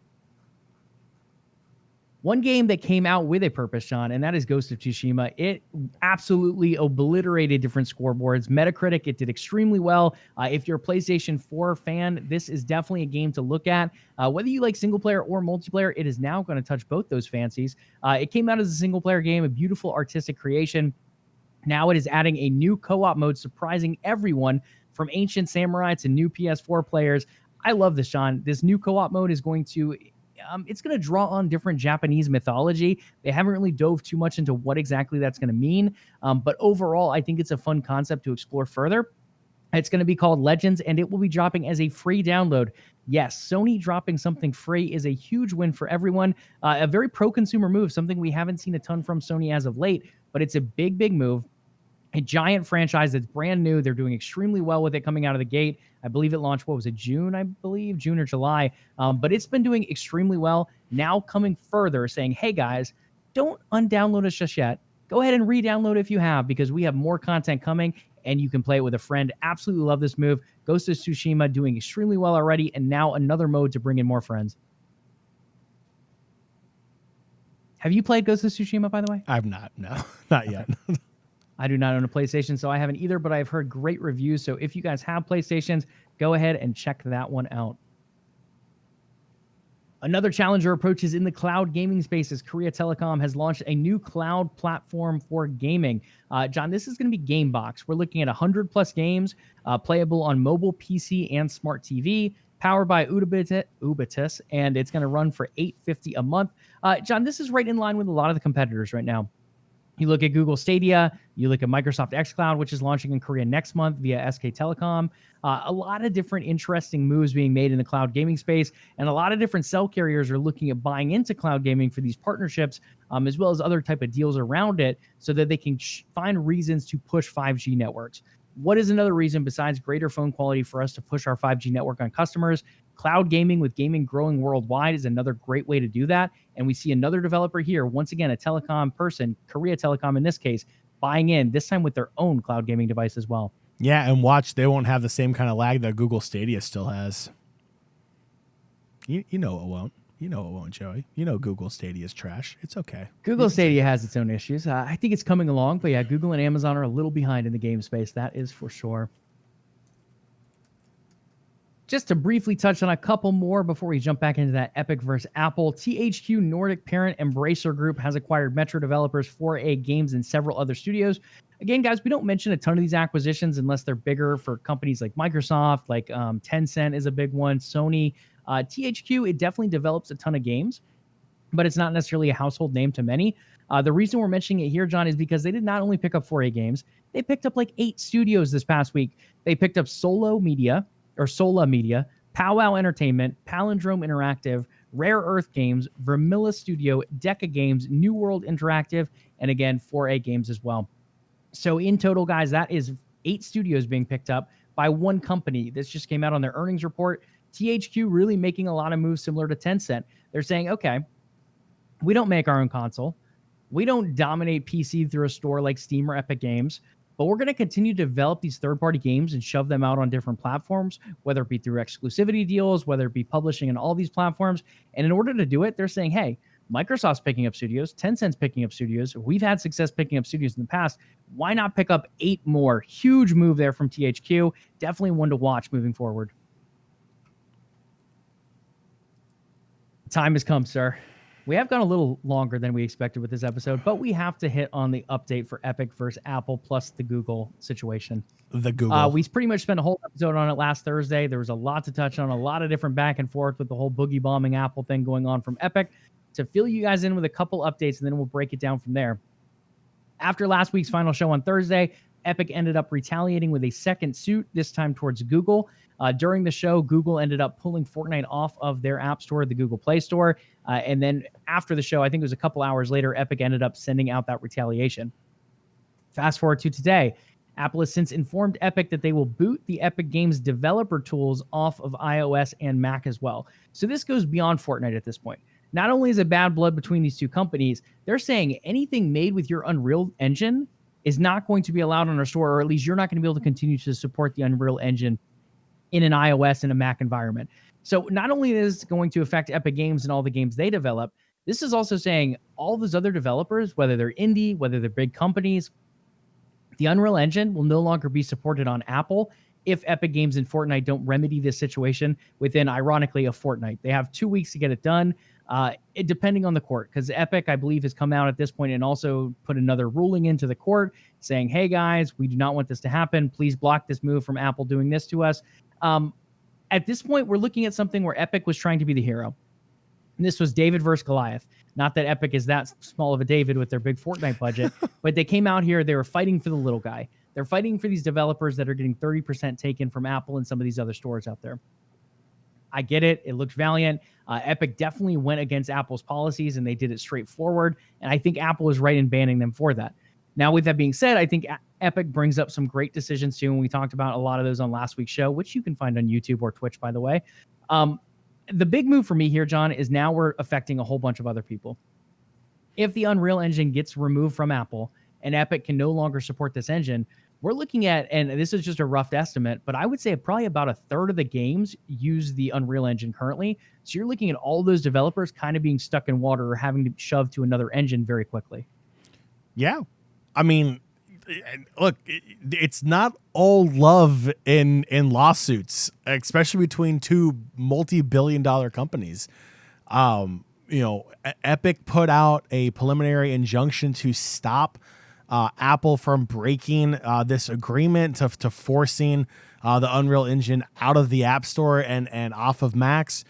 One game that came out with a purpose, John, and that is Ghost of Tsushima. It absolutely obliterated different scoreboards. Metacritic, it did extremely well. If you're a PlayStation 4 fan, this is definitely a game to look at. Whether you like single player or multiplayer, it is now going to touch both those fancies. It came out as a single player game, a beautiful artistic creation. Now it is adding a new co-op mode, surprising everyone from ancient samurai to new PS4 players. I love this, John. This new co-op mode is going to... it's going to draw on different Japanese mythology. They haven't really dove too much into what exactly that's going to mean. But overall, I think it's a fun concept to explore further. It's going to be called Legends, and it will be dropping as a free download. Yes, Sony dropping something free is a huge win for everyone. A very pro-consumer move, something we haven't seen a ton from Sony as of late, but it's a big, big move. a giant franchise that's brand new. They're doing extremely well with it coming out of the gate. I believe it launched, what was it, June, I believe, June or July. But it's been doing extremely well. Now coming further, saying, hey, guys, don't undownload us just yet. Go ahead and re-download if you have, because we have more content coming and you can play it with a friend. Absolutely love this move. Ghost of Tsushima doing extremely well already, and now another mode to bring in more friends. Have you played Ghost of Tsushima, by the way? I've not. No, not yet. I do not own a PlayStation, so I haven't either, but I've heard great reviews. So if you guys have PlayStations, go ahead and check that one out. Another challenger approaches in the cloud gaming space as Korea Telecom has launched a new cloud platform for gaming. John, this is going to be Gamebox. We're looking at 100+ games playable on mobile, PC, and smart TV, powered by Ubitus, and it's going to run for $8.50 a month. John, this is right in line with a lot of the competitors right now. You look at Google Stadia, you look at Microsoft xCloud, which is launching in Korea next month via SK Telecom. A lot of different interesting moves being made in the cloud gaming space, and a lot of different cell carriers are looking at buying into cloud gaming for these partnerships, as well as other type of deals around it, so that they can find reasons to push 5G networks. What is another reason besides greater phone quality for us to push our 5G network on customers? Cloud gaming, with gaming growing worldwide, is another great way to do that. And we see another developer here, once again, a telecom person, Korea Telecom in this case, buying in, this time with their own cloud gaming device as well. Yeah, and watch, they won't have the same kind of lag that Google Stadia still has. You know it won't. You know it won't, Joey. You know Google Stadia is trash. It's okay. Google Stadia has its own issues. I think it's coming along, but yeah, Google and Amazon are a little behind in the game space. That is for sure. Just to briefly touch on a couple more before we jump back into that Epic versus Apple, THQ Nordic parent Embracer Group has acquired Metro developers 4A Games and several other studios. Again, guys, we don't mention a ton of these acquisitions unless they're bigger for companies like Microsoft, like Tencent is a big one, Sony. THQ, it definitely develops a ton of games, but it's not necessarily a household name to many. The reason we're mentioning it here, John, is because they did not only pick up 4A Games, they picked up like 8 studios this past week. They picked up Sola Media, Powwow Entertainment, Palindrome Interactive, Rare Earth Games, Vermilla Studio, Deca Games, New World Interactive, and again, 4A Games as well. So in total, guys, that is 8 studios being picked up by one company. This just came out on their earnings report. THQ really making a lot of moves similar to Tencent. They're saying, okay, we don't make our own console. We don't dominate PC through a store like Steam or Epic Games, but we're going to continue to develop these third-party games and shove them out on different platforms, whether it be through exclusivity deals, whether it be publishing on all these platforms. And in order to do it, they're saying, hey, Microsoft's picking up studios, Tencent's picking up studios. We've had success picking up studios in the past. Why not pick up 8 more? Huge move there from THQ. Definitely one to watch moving forward. Time has come, sir. We have gone a little longer than we expected with this episode, but we have to hit on the update for Epic versus Apple plus the Google situation. The Google. We pretty much spent a whole episode on it last Thursday. There was a lot to touch on, a lot of different back and forth with the whole boogie bombing Apple thing going on from Epic. To fill you guys in with a couple updates, and then we'll break it down from there. After last week's final show on Thursday, Epic ended up retaliating with a second suit, this time towards Google. During the show, Google ended up pulling Fortnite off of their app store, the Google Play Store. And then after the show, I think it was a couple hours later, Epic ended up sending out that retaliation. Fast forward to today. Apple has since informed Epic that they will boot the Epic Games developer tools off of iOS and Mac as well. So this goes beyond Fortnite at this point. Not only is it bad blood between these two companies, they're saying anything made with your Unreal Engine is not going to be allowed on our store, or at least you're not going to be able to continue to support the Unreal Engine in an iOS and a Mac environment. So not only is this going to affect Epic Games and all the games they develop, this is also saying all those other developers, whether they're indie, whether they're big companies, the Unreal Engine will no longer be supported on Apple if Epic Games and Fortnite don't remedy this situation within, ironically, a fortnight. They have 2 weeks to get it done, depending on the court, because Epic, I believe, has come out at this point and also put another ruling into the court saying, hey, guys, we do not want this to happen. Please block this move from Apple doing this to us. At this point, we're looking at something where Epic was trying to be the hero. And this was David versus Goliath. Not that Epic is that small of a David with their big Fortnite budget, but they came out here, they were fighting for the little guy. They're fighting for these developers that are getting 30% taken from Apple and some of these other stores out there. I get it. It looked valiant. Epic definitely went against Apple's policies, and they did it straightforward. And I think Apple is right in banning them for that. Now, with that being said, I think Epic brings up some great decisions too, and we talked about a lot of those on last week's show, which you can find on YouTube or Twitch, by the way. The big move for me here, John, is now we're affecting a whole bunch of other people. If the Unreal Engine gets removed from Apple and Epic can no longer support this engine, we're looking at, and this is just a rough estimate, but I would say probably about a third of the games use the Unreal Engine currently. So you're looking at all those developers kind of being stuck in water or having to shove to another engine very quickly. Yeah. I mean, look, it's not all love in lawsuits, especially between two multi-billion-dollar companies. Epic put out a preliminary injunction to stop Apple from breaking this agreement to forcing the Unreal Engine out of the App Store and off of Macs.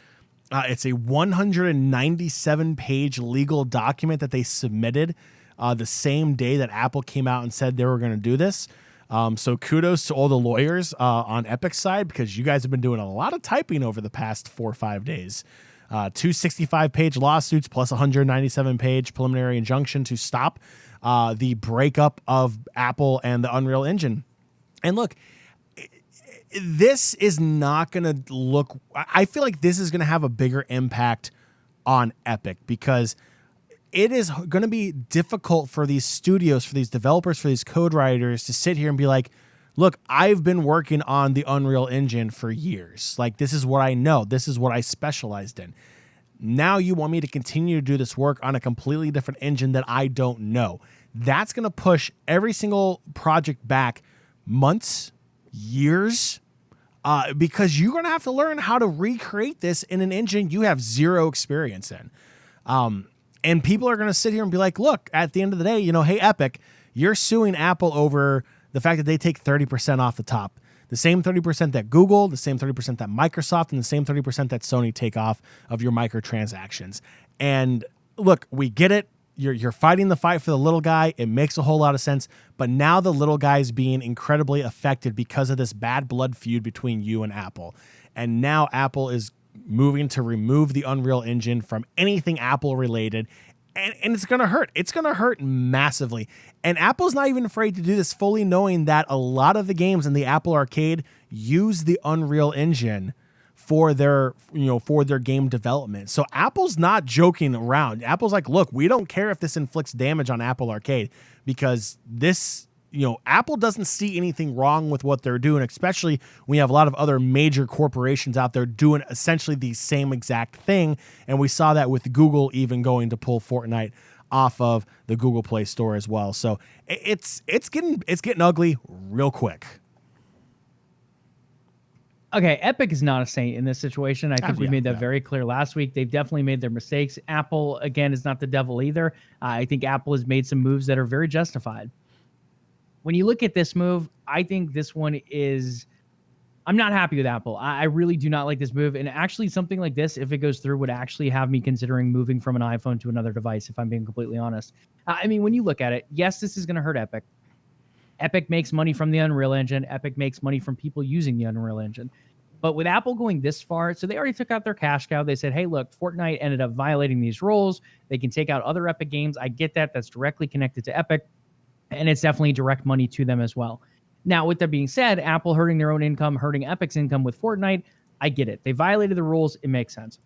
It's a 197-page legal document that they submitted the same day that Apple came out and said they were going to do this. So kudos to all the lawyers on Epic's side, because you guys have been doing a lot of typing over the past 4 or 5 days. 2 65-page lawsuits plus 197-page preliminary injunction to stop the breakup of Apple and the Unreal Engine. And look, this is not going to look... I feel like this is going to have a bigger impact on Epic, because it is going to be difficult for these studios, for these developers, for these code writers to sit here and be like, look, I've been working on the Unreal Engine for years. Like, this is what I know. This is what I specialized in. Now you want me to continue to do this work on a completely different engine that I don't know. That's going to push every single project back months, years, because you're going to have to learn how to recreate this in an engine you have zero experience in. And people are going to sit here and be like, look, at the end of the day, hey, Epic, you're suing Apple over the fact that they take 30% off the top. The same 30% that Google, the same 30% that Microsoft, and the same 30% that Sony take off of your microtransactions. And look, we get it. You're fighting the fight for the little guy. It makes a whole lot of sense. But now the little guy is being incredibly affected because of this bad blood feud between you and Apple. And now Apple is moving to remove the Unreal Engine from anything Apple related. And it's going to hurt. It's going to hurt massively. And Apple's not even afraid to do this, fully knowing that a lot of the games in the Apple Arcade use the Unreal Engine for their game development. So Apple's not joking around. Apple's like, look, we don't care if this inflicts damage on Apple Arcade, because this, Apple doesn't see anything wrong with what they're doing, especially when you have a lot of other major corporations out there doing essentially the same exact thing. And we saw that with Google even going to pull Fortnite off of the Google Play Store as well. So it's getting ugly real quick. Okay, Epic is not a saint in this situation. I think we made that very clear last week. They've definitely made their mistakes. Apple, again, is not the devil either. I think Apple has made some moves that are very justified. When you look at this move, I think this one is... I'm not happy with Apple. I really do not like this move. And actually, something like this, if it goes through, would actually have me considering moving from an iPhone to another device, if I'm being completely honest. I mean, when you look at it, yes, this is going to hurt Epic. Epic makes money from the Unreal Engine. Epic makes money from people using the Unreal Engine. But with Apple going this far, so they already took out their cash cow. They said, hey, look, Fortnite ended up violating these rules. They can take out other Epic games. I get that. That's directly connected to Epic. And it's definitely direct money to them as well. Now, with that being said, Apple hurting their own income, hurting Epic's income with Fortnite, I get it. They violated the rules. It makes sense.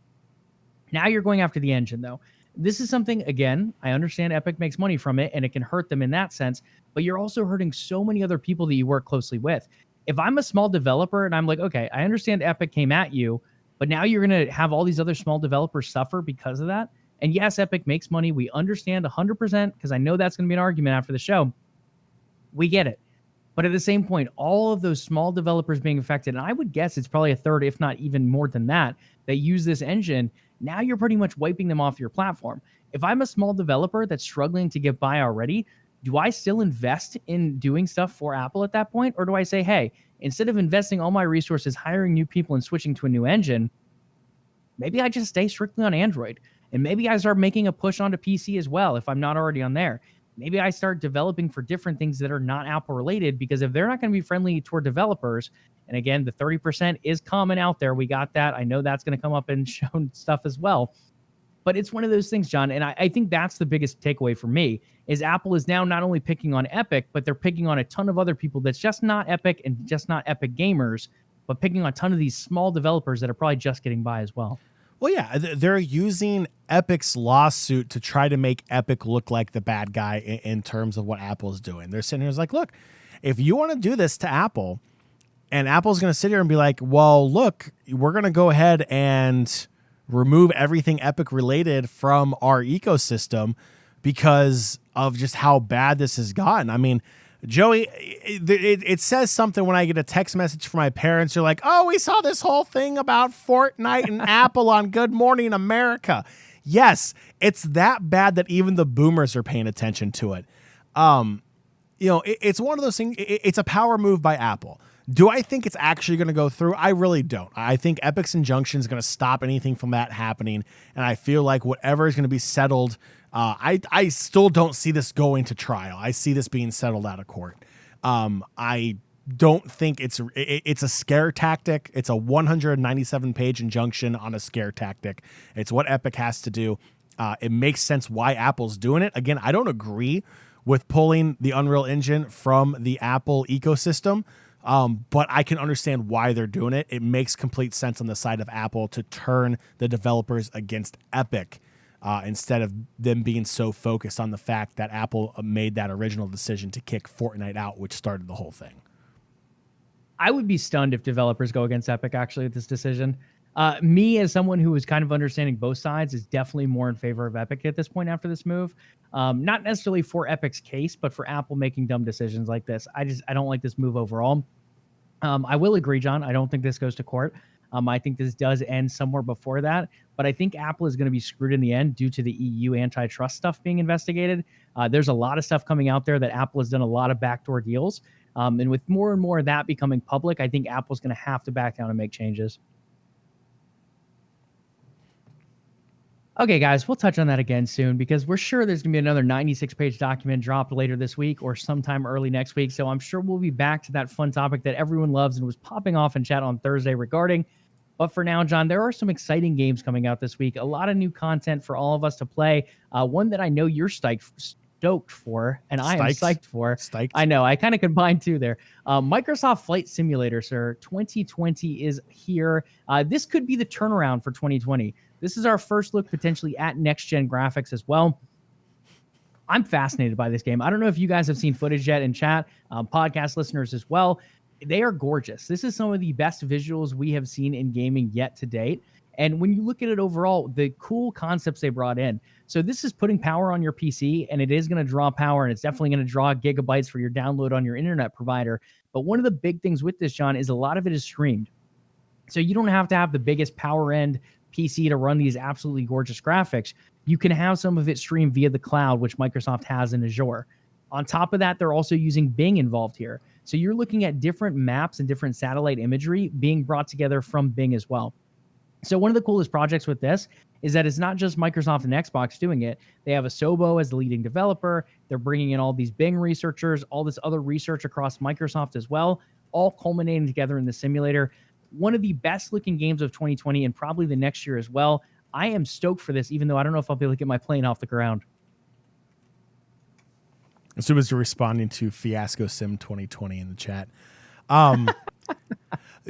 Now you're going after the engine, though. This is something, again, I understand Epic makes money from it, and it can hurt them in that sense, but you're also hurting so many other people that you work closely with. If I'm a small developer and I'm like, okay, I understand Epic came at you, but now you're going to have all these other small developers suffer because of that. And yes, Epic makes money. We understand 100%, because I know that's going to be an argument after the show. We get it. But at the same point, all of those small developers being affected, and I would guess it's probably a third, if not even more than that use this engine, now you're pretty much wiping them off your platform. If I'm a small developer that's struggling to get by already, do I still invest in doing stuff for Apple at that point? Or do I say, hey, instead of investing all my resources, hiring new people and switching to a new engine, maybe I just stay strictly on Android. And maybe I start making a push onto PC as well if I'm not already on there. Maybe I start developing for different things that are not Apple related, because if they're not going to be friendly toward developers, and again, the 30% is common out there. We got that. I know that's going to come up in shown stuff as well. But it's one of those things, John, and I think that's the biggest takeaway for me is Apple is now not only picking on Epic, but they're picking on a ton of other people that's just not Epic and just not Epic gamers, but picking on a ton of these small developers that are probably just getting by as well. Well, yeah, they're using Epic's lawsuit to try to make Epic look like the bad guy in terms of what Apple's doing. They're sitting here like, look, if you want to do this to Apple, and Apple's going to sit here and be like, well, look, we're going to go ahead and remove everything Epic related from our ecosystem because of just how bad this has gotten. I mean, Joey, it says something when I get a text message from my parents. They're like, oh, we saw this whole thing about Fortnite and Apple on Good Morning America. Yes, it's that bad that even the boomers are paying attention to it. It's one of those things. It's a power move by Apple. Do I think it's actually going to go through? I really don't. I think Epic's injunction is going to stop anything from that happening. And I feel like whatever is going to be settled, I still don't see this going to trial. I see this being settled out of court. I don't think it's a scare tactic. It's a 197-page injunction on a scare tactic. It's what Epic has to do. It makes sense why Apple's doing it. Again, I don't agree with pulling the Unreal Engine from the Apple ecosystem. But I can understand why they're doing it. It makes complete sense on the side of Apple to turn the developers against Epic instead of them being so focused on the fact that Apple made that original decision to kick Fortnite out, which started the whole thing. I would be stunned if developers go against Epic actually with this decision. Me, as someone who is kind of understanding both sides, is definitely more in favor of Epic at this point after this move. Not necessarily for Epic's case, but for Apple making dumb decisions like this. I don't like this move overall. I will agree, John. I don't think this goes to court. I think this does end somewhere before that, but I think Apple is going to be screwed in the end due to the EU antitrust stuff being investigated. There's a lot of stuff coming out there that Apple has done a lot of backdoor deals. And with more and more of that becoming public, I think Apple's going to have to back down and make changes. Okay, guys, we'll touch on that again soon because we're sure there's going to be another 96-page document dropped later this week or sometime early next week. So I'm sure we'll be back to that fun topic that everyone loves and was popping off in chat on Thursday regarding. But for now, John, there are some exciting games coming out this week. A lot of new content for all of us to play. One that I know you're stoked for, and I am psyched for. I know, I kind of combined two there. Microsoft Flight Simulator, sir. 2020 is here. This could be the turnaround for 2020. This is our first look potentially at next-gen graphics as well. I'm fascinated by this game. I don't know if you guys have seen footage yet in chat, podcast listeners as well. They are gorgeous. This is some of the best visuals we have seen in gaming yet to date. And when you look at it overall, the cool concepts they brought in. So this is putting power on your PC, and it is going to draw power, and it's definitely going to draw gigabytes for your download on your internet provider. But one of the big things with this, John, is a lot of it is streamed. So you don't have to have the biggest power end PC to run these absolutely gorgeous graphics. You can have some of it streamed via the cloud, which Microsoft has in Azure. On top of that, they're also using Bing involved here. So you're looking at different maps and different satellite imagery being brought together from Bing as well. So one of the coolest projects with this is that it's not just Microsoft and Xbox doing it. They have Asobo as the leading developer. They're bringing in all these Bing researchers, all this other research across Microsoft as well, all culminating together in the simulator. One of the best looking games of 2020 and probably the next year as well. I am stoked for this, even though I don't know if I'll be able to get my plane off the ground. So was responding to Fiasco Sim 2020 in the chat.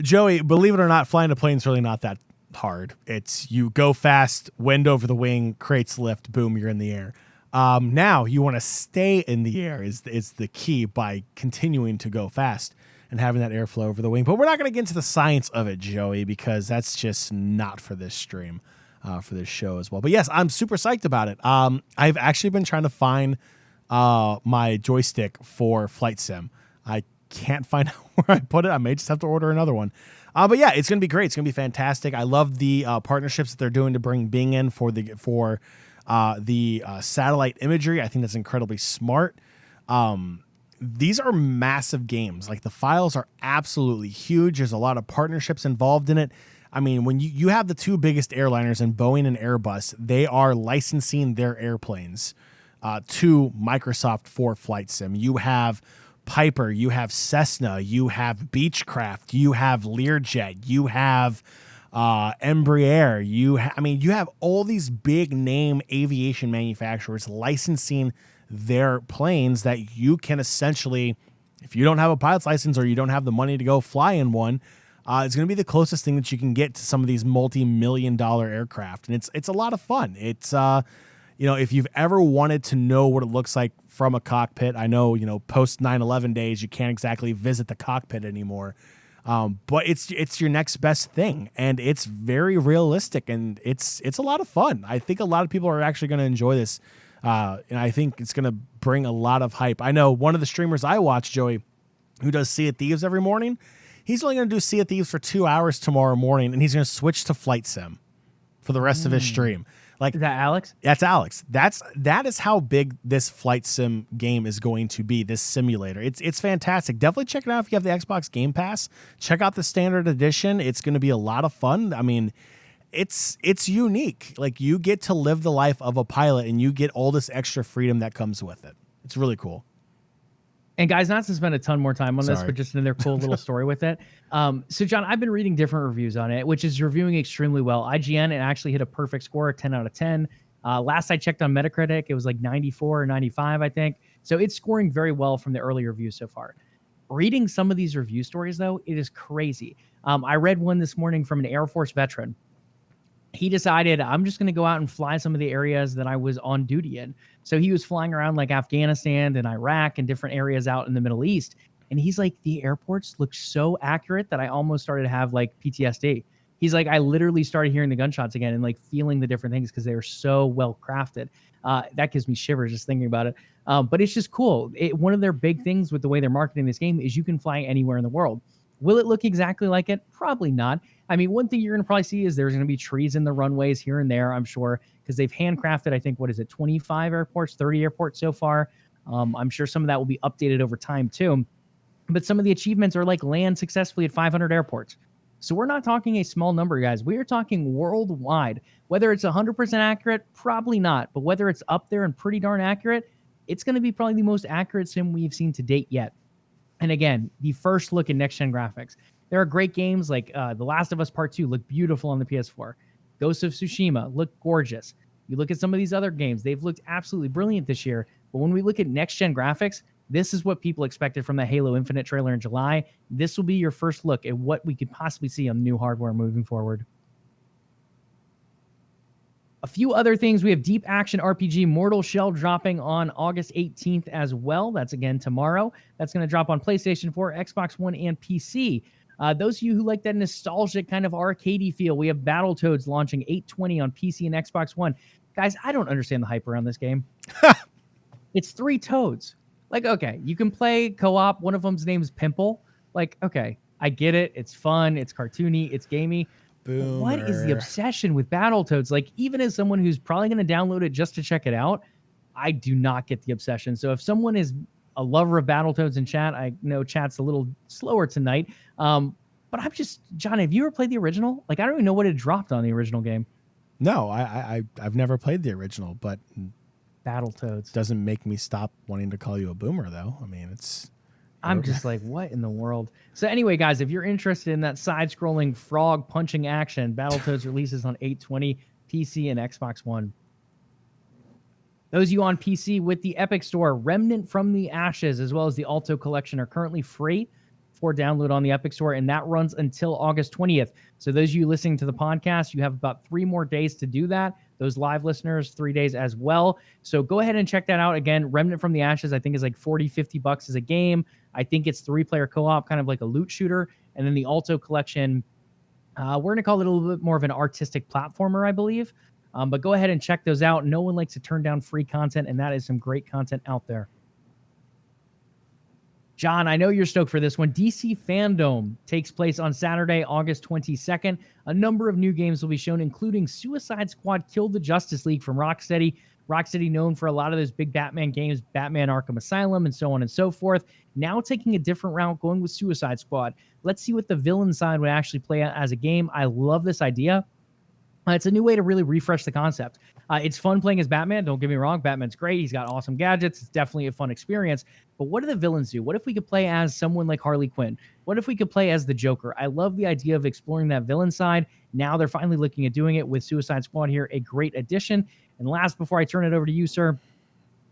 Joey, believe it or not, flying a plane is really not that hard. It's you go fast, wind over the wing, creates lift, boom, you're in the air. Now you want to stay in the air is the key by continuing to go fast and having that airflow over the wing. But we're not going to get into the science of it, Joey, because that's just not for this stream, for this show as well. But yes, I'm super psyched about it. I've actually been trying to find my joystick for Flight Sim. I can't find out where I put it. I may just have to order another one. But yeah, it's going to be great. It's going to be fantastic. I love the partnerships that they're doing to bring Bing in for the satellite imagery. I think that's incredibly smart. These are massive games. Like the files are absolutely huge. There's a lot of partnerships involved in it. I mean, when you have the two biggest airliners in Boeing and Airbus, they are licensing their airplanes to Microsoft for Flight Sim. You have Piper, you have Cessna, you have Beechcraft, you have Learjet, you have Embraer. You have all these big name aviation manufacturers licensing their planes that you can essentially, if you don't have a pilot's license or you don't have the money to go fly in one, it's going to be the closest thing that you can get to some of these multi-million-dollar aircraft, and it's a lot of fun. It's if you've ever wanted to know what it looks like from a cockpit, I know post 9/11 days you can't exactly visit the cockpit anymore, but it's your next best thing, and it's very realistic, and it's a lot of fun. I think a lot of people are actually going to enjoy this, and I think it's going to bring a lot of hype. I know one of the streamers I watch, Joey, who does Sea of Thieves every morning. He's only going to do Sea of Thieves for 2 hours tomorrow morning, and he's going to switch to Flight Sim for the rest of his stream. Like, Is that Alex? That's Alex. That is how big this Flight Sim game is going to be, this simulator. It's fantastic. Definitely check it out if you have the Xbox Game Pass. Check out the standard edition. It's going to be a lot of fun. I mean, it's unique. Like, you get to live the life of a pilot, and you get all this extra freedom that comes with it. It's really cool. And guys, not to spend a ton more time on this, but just another cool little story with it. So John, I've been reading different reviews on it, which is reviewing extremely well. IGN, it actually hit a perfect score, 10 out of 10. Last I checked on Metacritic, it was like 94 or 95, I think. So it's scoring very well from the early reviews so far. Reading some of these review stories, though, it is crazy. I read one this morning from an Air Force veteran. He decided, I'm just going to go out and fly some of the areas that I was on duty in. So he was flying around like Afghanistan and Iraq and different areas out in the Middle East. And he's like, the airports look so accurate that I almost started to have like PTSD. He's like, I literally started hearing the gunshots again and like feeling the different things because they were so well crafted. That gives me shivers just thinking about it. But it's just cool. One of their big things with the way they're marketing this game is you can fly anywhere in the world. Will it look exactly like it? Probably not. I mean, one thing you're going to probably see is there's going to be trees in the runways here and there, I'm sure, because they've handcrafted, I think, 25 airports, 30 airports so far. I'm sure some of that will be updated over time, too. But some of the achievements are like land successfully at 500 airports. So we're not talking a small number, guys. We are talking worldwide. Whether it's 100% accurate, probably not. But whether it's up there and pretty darn accurate, it's going to be probably the most accurate sim we've seen to date yet. And again, the first look at next-gen graphics. There are great games like The Last of Us Part 2 look beautiful on the PS4. Ghost of Tsushima look gorgeous. You look at some of these other games, they've looked absolutely brilliant this year. But when we look at next-gen graphics, this is what people expected from the Halo Infinite trailer in July. This will be your first look at what we could possibly see on new hardware moving forward. A few other things. We have Deep Action RPG Mortal Shell dropping on August 18th as well. That's again tomorrow. That's going to drop on PlayStation 4, Xbox One, and PC. Those of you who like that nostalgic kind of arcadey feel, we have Battletoads launching 8/20 on PC and Xbox One. Guys, I don't understand the hype around this game. It's 3 toads. Like, okay, you can play co-op. One of them's name is Pimple. Like, okay, I get it. It's fun. It's cartoony. It's gamey. Boomer. What is the obsession with Battletoads? Like, even as someone who's probably going to download it just to check it out, I do not get the obsession. So if someone is a lover of Battletoads in chat, I know chat's a little slower tonight. But I'm just, John, have you ever played the original? Like, I don't even know what it dropped on the original game. No, I've never played the original, but Battletoads doesn't make me stop wanting to call you a boomer, though. I mean, I'm just like, what in the world? So anyway, guys, if you're interested in that side-scrolling frog punching action, Battletoads releases on 8/20 PC and Xbox One. Those of you on PC with the Epic Store, Remnant from the Ashes, as well as the Alto Collection, are currently free for download on the Epic Store, and that runs until August 20th. So those of you listening to the podcast, you have about 3 more days to do that. Those live listeners, 3 days as well. So go ahead and check that out. Again, Remnant from the Ashes, I think is like $40-50 as a game. I think it's 3-player co-op, kind of like a loot shooter. And then the Alto Collection, we're going to call it a little bit more of an artistic platformer, I believe. But go ahead and check those out. No one likes to turn down free content, and that is some great content out there. John, I know you're stoked for this one. DC Fandom takes place on Saturday, August 22nd. A number of new games will be shown, including Suicide Squad Kill the Justice League from Rocksteady. Rocksteady known for a lot of those big Batman games, Batman Arkham Asylum, and so on and so forth. Now taking a different route, going with Suicide Squad. Let's see what the villain side would actually play out as a game. I love this idea. It's a new way to really refresh the concept. It's fun playing as Batman. Don't get me wrong. Batman's great. He's got awesome gadgets. It's definitely a fun experience. But what do the villains do? What if we could play as someone like Harley Quinn? What if we could play as the Joker? I love the idea of exploring that villain side. Now they're finally looking at doing it with Suicide Squad here. A great addition. And last, before I turn it over to you, sir,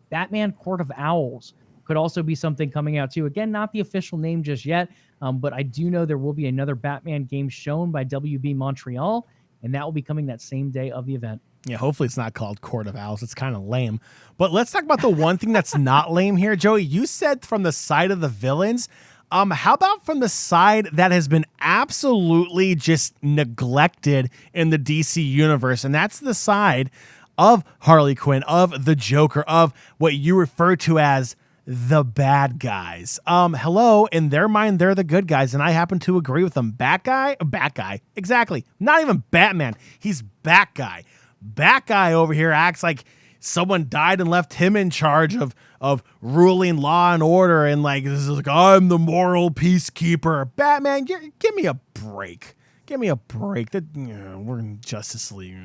Batman Court of Owls could also be something coming out too. Again, not the official name just yet, but I do know there will be another Batman game shown by WB Montreal, and that will be coming that same day of the event. Yeah, hopefully it's not called Court of Owls. It's kind of lame. But let's talk about the one thing that's not lame here. Joey, you said from the side of the villains. How about from the side that has been absolutely just neglected in the DC universe? And that's the side of Harley Quinn, of the Joker, of what you refer to as the bad guys. Hello, in their mind, they're the good guys, and I happen to agree with them. Bat guy, exactly. Not even Batman. He's Bat guy. Bat guy over here acts like someone died and left him in charge of ruling law and order, and like this is like, I'm the moral peacekeeper. Batman, give me a break. Give me a break. That we're in Justice League.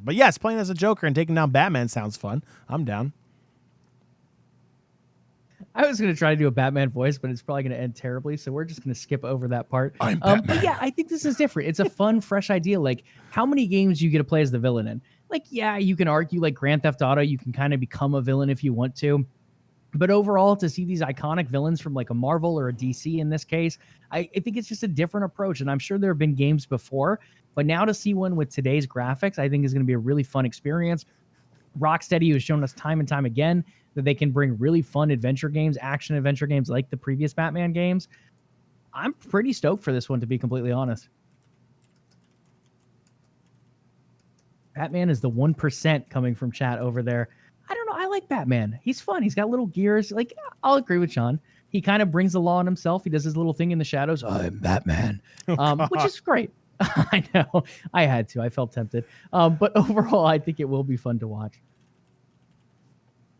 But yes, playing as a Joker and taking down Batman sounds fun. I'm down. I was going to try to do a Batman voice, but it's probably going to end terribly, so we're just going to skip over that part. I'm Batman. But yeah, I think this is different. It's a fun, fresh idea. Like, how many games do you get to play as the villain in? Like, yeah, you can argue like Grand Theft Auto, you can kind of become a villain if you want to. But overall, to see these iconic villains from like a Marvel or a DC in this case, I think it's just a different approach. And I'm sure there have been games before, but now to see one with today's graphics, I think is going to be a really fun experience. Rocksteady has shown us time and time again that they can bring really fun adventure games, action adventure games like the previous Batman games. I'm pretty stoked for this one, to be completely honest. Batman is the 1% coming from chat over there. I don't know. I like Batman. He's fun. He's got little gears. Like, I'll agree with Sean. He kind of brings the law on himself. He does his little thing in the shadows. I'm Batman, which is great. I know. I had to. I felt tempted. But overall, I think it will be fun to watch.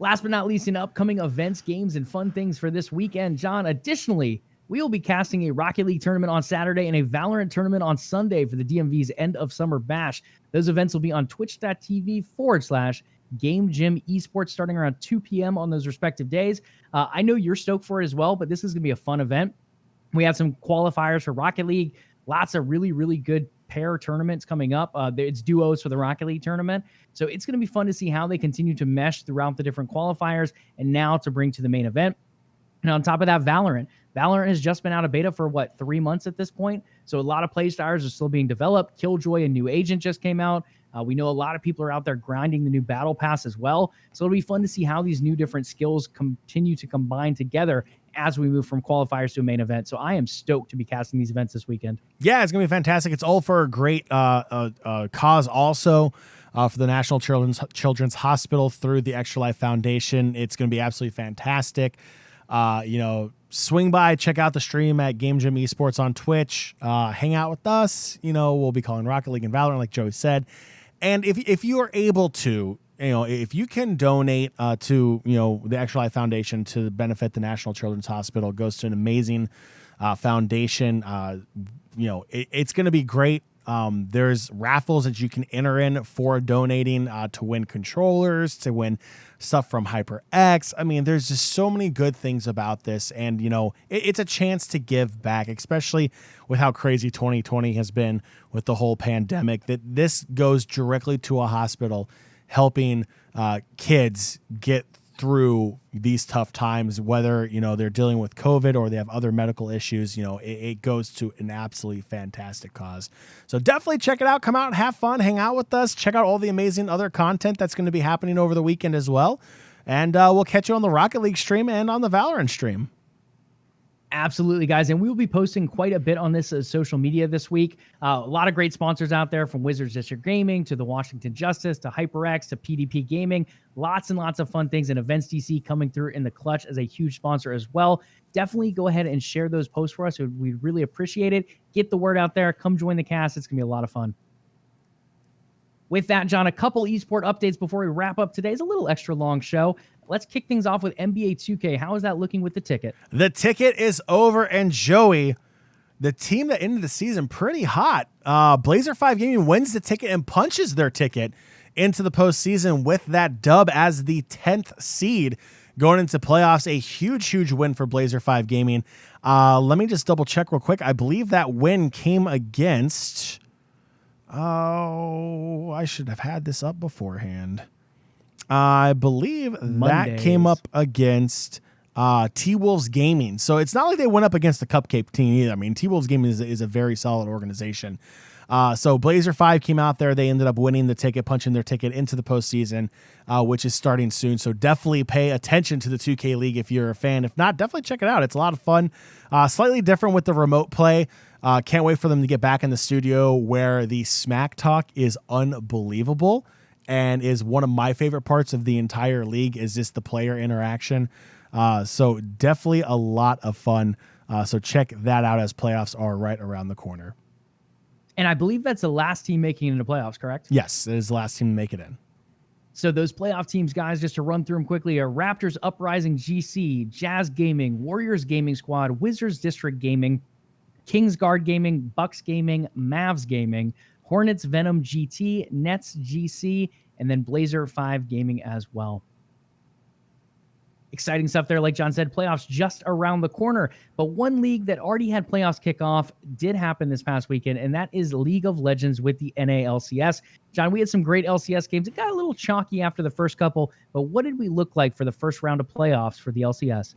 Last but not least, in upcoming events, games, and fun things for this weekend, John, additionally, we will be casting a Rocket League tournament on Saturday and a Valorant tournament on Sunday for the DMV's End of Summer Bash. Those events will be on twitch.tv/Game Gym Esports starting around 2 p.m. on those respective days. I know you're stoked for it as well, but this is going to be a fun event. We have some qualifiers for Rocket League, lots of really, really good pair tournaments coming up. It's duos for the Rocket League tournament. So it's going to be fun to see how they continue to mesh throughout the different qualifiers and now to bring to the main event. And on top of that, Valorant has just been out of beta for 3 months at this point. So a lot of play styles are still being developed. Killjoy, a new agent, just came out. We know a lot of people are out there grinding the new battle pass as well. So it'll be fun to see how these new different skills continue to combine together as we move from qualifiers to a main event. So I am stoked to be casting these events this weekend. Yeah, it's going to be fantastic. It's all for a great cause also. For the National Children's Hospital through the Extra Life Foundation. It's going to be absolutely fantastic. Swing by, check out the stream at Game Gym Esports on Twitch. Hang out with us. We'll be calling Rocket League and Valorant, like Joey said. And if you are able to, if you can donate to, the Extra Life Foundation to benefit the National Children's Hospital, it goes to an amazing foundation. It's going to be great. There's raffles that you can enter in for donating to win controllers, to win stuff from HyperX. I mean, there's just so many good things about this. And, it's a chance to give back, especially with how crazy 2020 has been with the whole pandemic, that this goes directly to a hospital helping kids get through these tough times, whether they're dealing with COVID or they have other medical issues. It goes to an absolutely fantastic cause. So definitely check it out. Come out and have fun, hang out with us, check out all the amazing other content that's going to be happening over the weekend as well. And we'll catch you on the Rocket League stream and on the Valorant stream. Absolutely, guys. And we will be posting quite a bit on this social media this week. A lot of great sponsors out there, from Wizards District Gaming to the Washington Justice to HyperX to PDP Gaming. Lots and lots of fun things, and Events DC coming through in the clutch as a huge sponsor as well. Definitely go ahead and share those posts for us. We'd really appreciate it. Get the word out there. Come join the cast. It's going to be a lot of fun. With that, John, a couple esport updates before we wrap up today's a little extra long show. Let's kick things off with NBA 2K. How is that looking with the ticket? The ticket is over, and Joey, the team that ended the season pretty hot. Blazer 5 Gaming wins the ticket and punches their ticket into the postseason with that dub as the 10th seed going into playoffs. A huge win for Blazer 5 Gaming. Let me just double check real quick. I believe that win came against... Oh, I should have had this up beforehand. I believe that came up against T-Wolves Gaming. So it's not like they went up against the Cupcake team either. I mean, T-Wolves Gaming is a very solid organization. So Blazer 5 came out there. They ended up winning the ticket, punching their ticket into the postseason, which is starting soon. So definitely pay attention to the 2K League if you're a fan. If not, definitely check it out. It's a lot of fun. Slightly different with the remote play. Can't wait for them to get back in the studio where the smack talk is unbelievable and is one of my favorite parts of the entire league is just the player interaction. So definitely a lot of fun. So check that out as playoffs are right around the corner. And I believe that's the last team making it into playoffs, correct? Yes, it is the last team to make it in. So those playoff teams, guys, just to run through them quickly, are Raptors Uprising GC, Jazz Gaming, Warriors Gaming Squad, Wizards District Gaming, Kings Guard Gaming, Bucks Gaming, Mavs Gaming, Hornets Venom GT, Nets GC, and then Blazer 5 Gaming as well. Exciting stuff there. Like John said, playoffs just around the corner. But one league that already had playoffs kick off did happen this past weekend, and that is League of Legends with the NALCS. John, we had some great LCS games. It got a little chalky after the first couple, but what did we look like for the first round of playoffs for the LCS?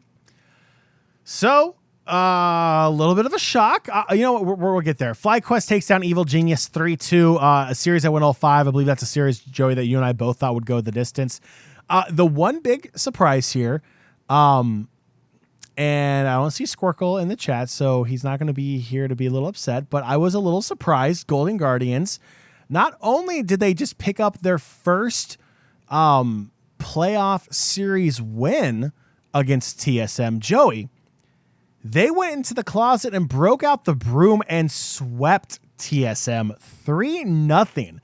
So, a little bit of a shock. You know what? We'll get there. FlyQuest takes down Evil Genius 3-2. A series that went all 5. I believe that's a series, Joey, that you and I both thought would go the distance. The one big surprise here, and I don't see Squirkle in the chat, so he's not going to be here to be a little upset, but I was a little surprised. Golden Guardians, not only did they just pick up their first playoff series win against TSM, Joey, they went into the closet and broke out the broom and swept TSM 3-0.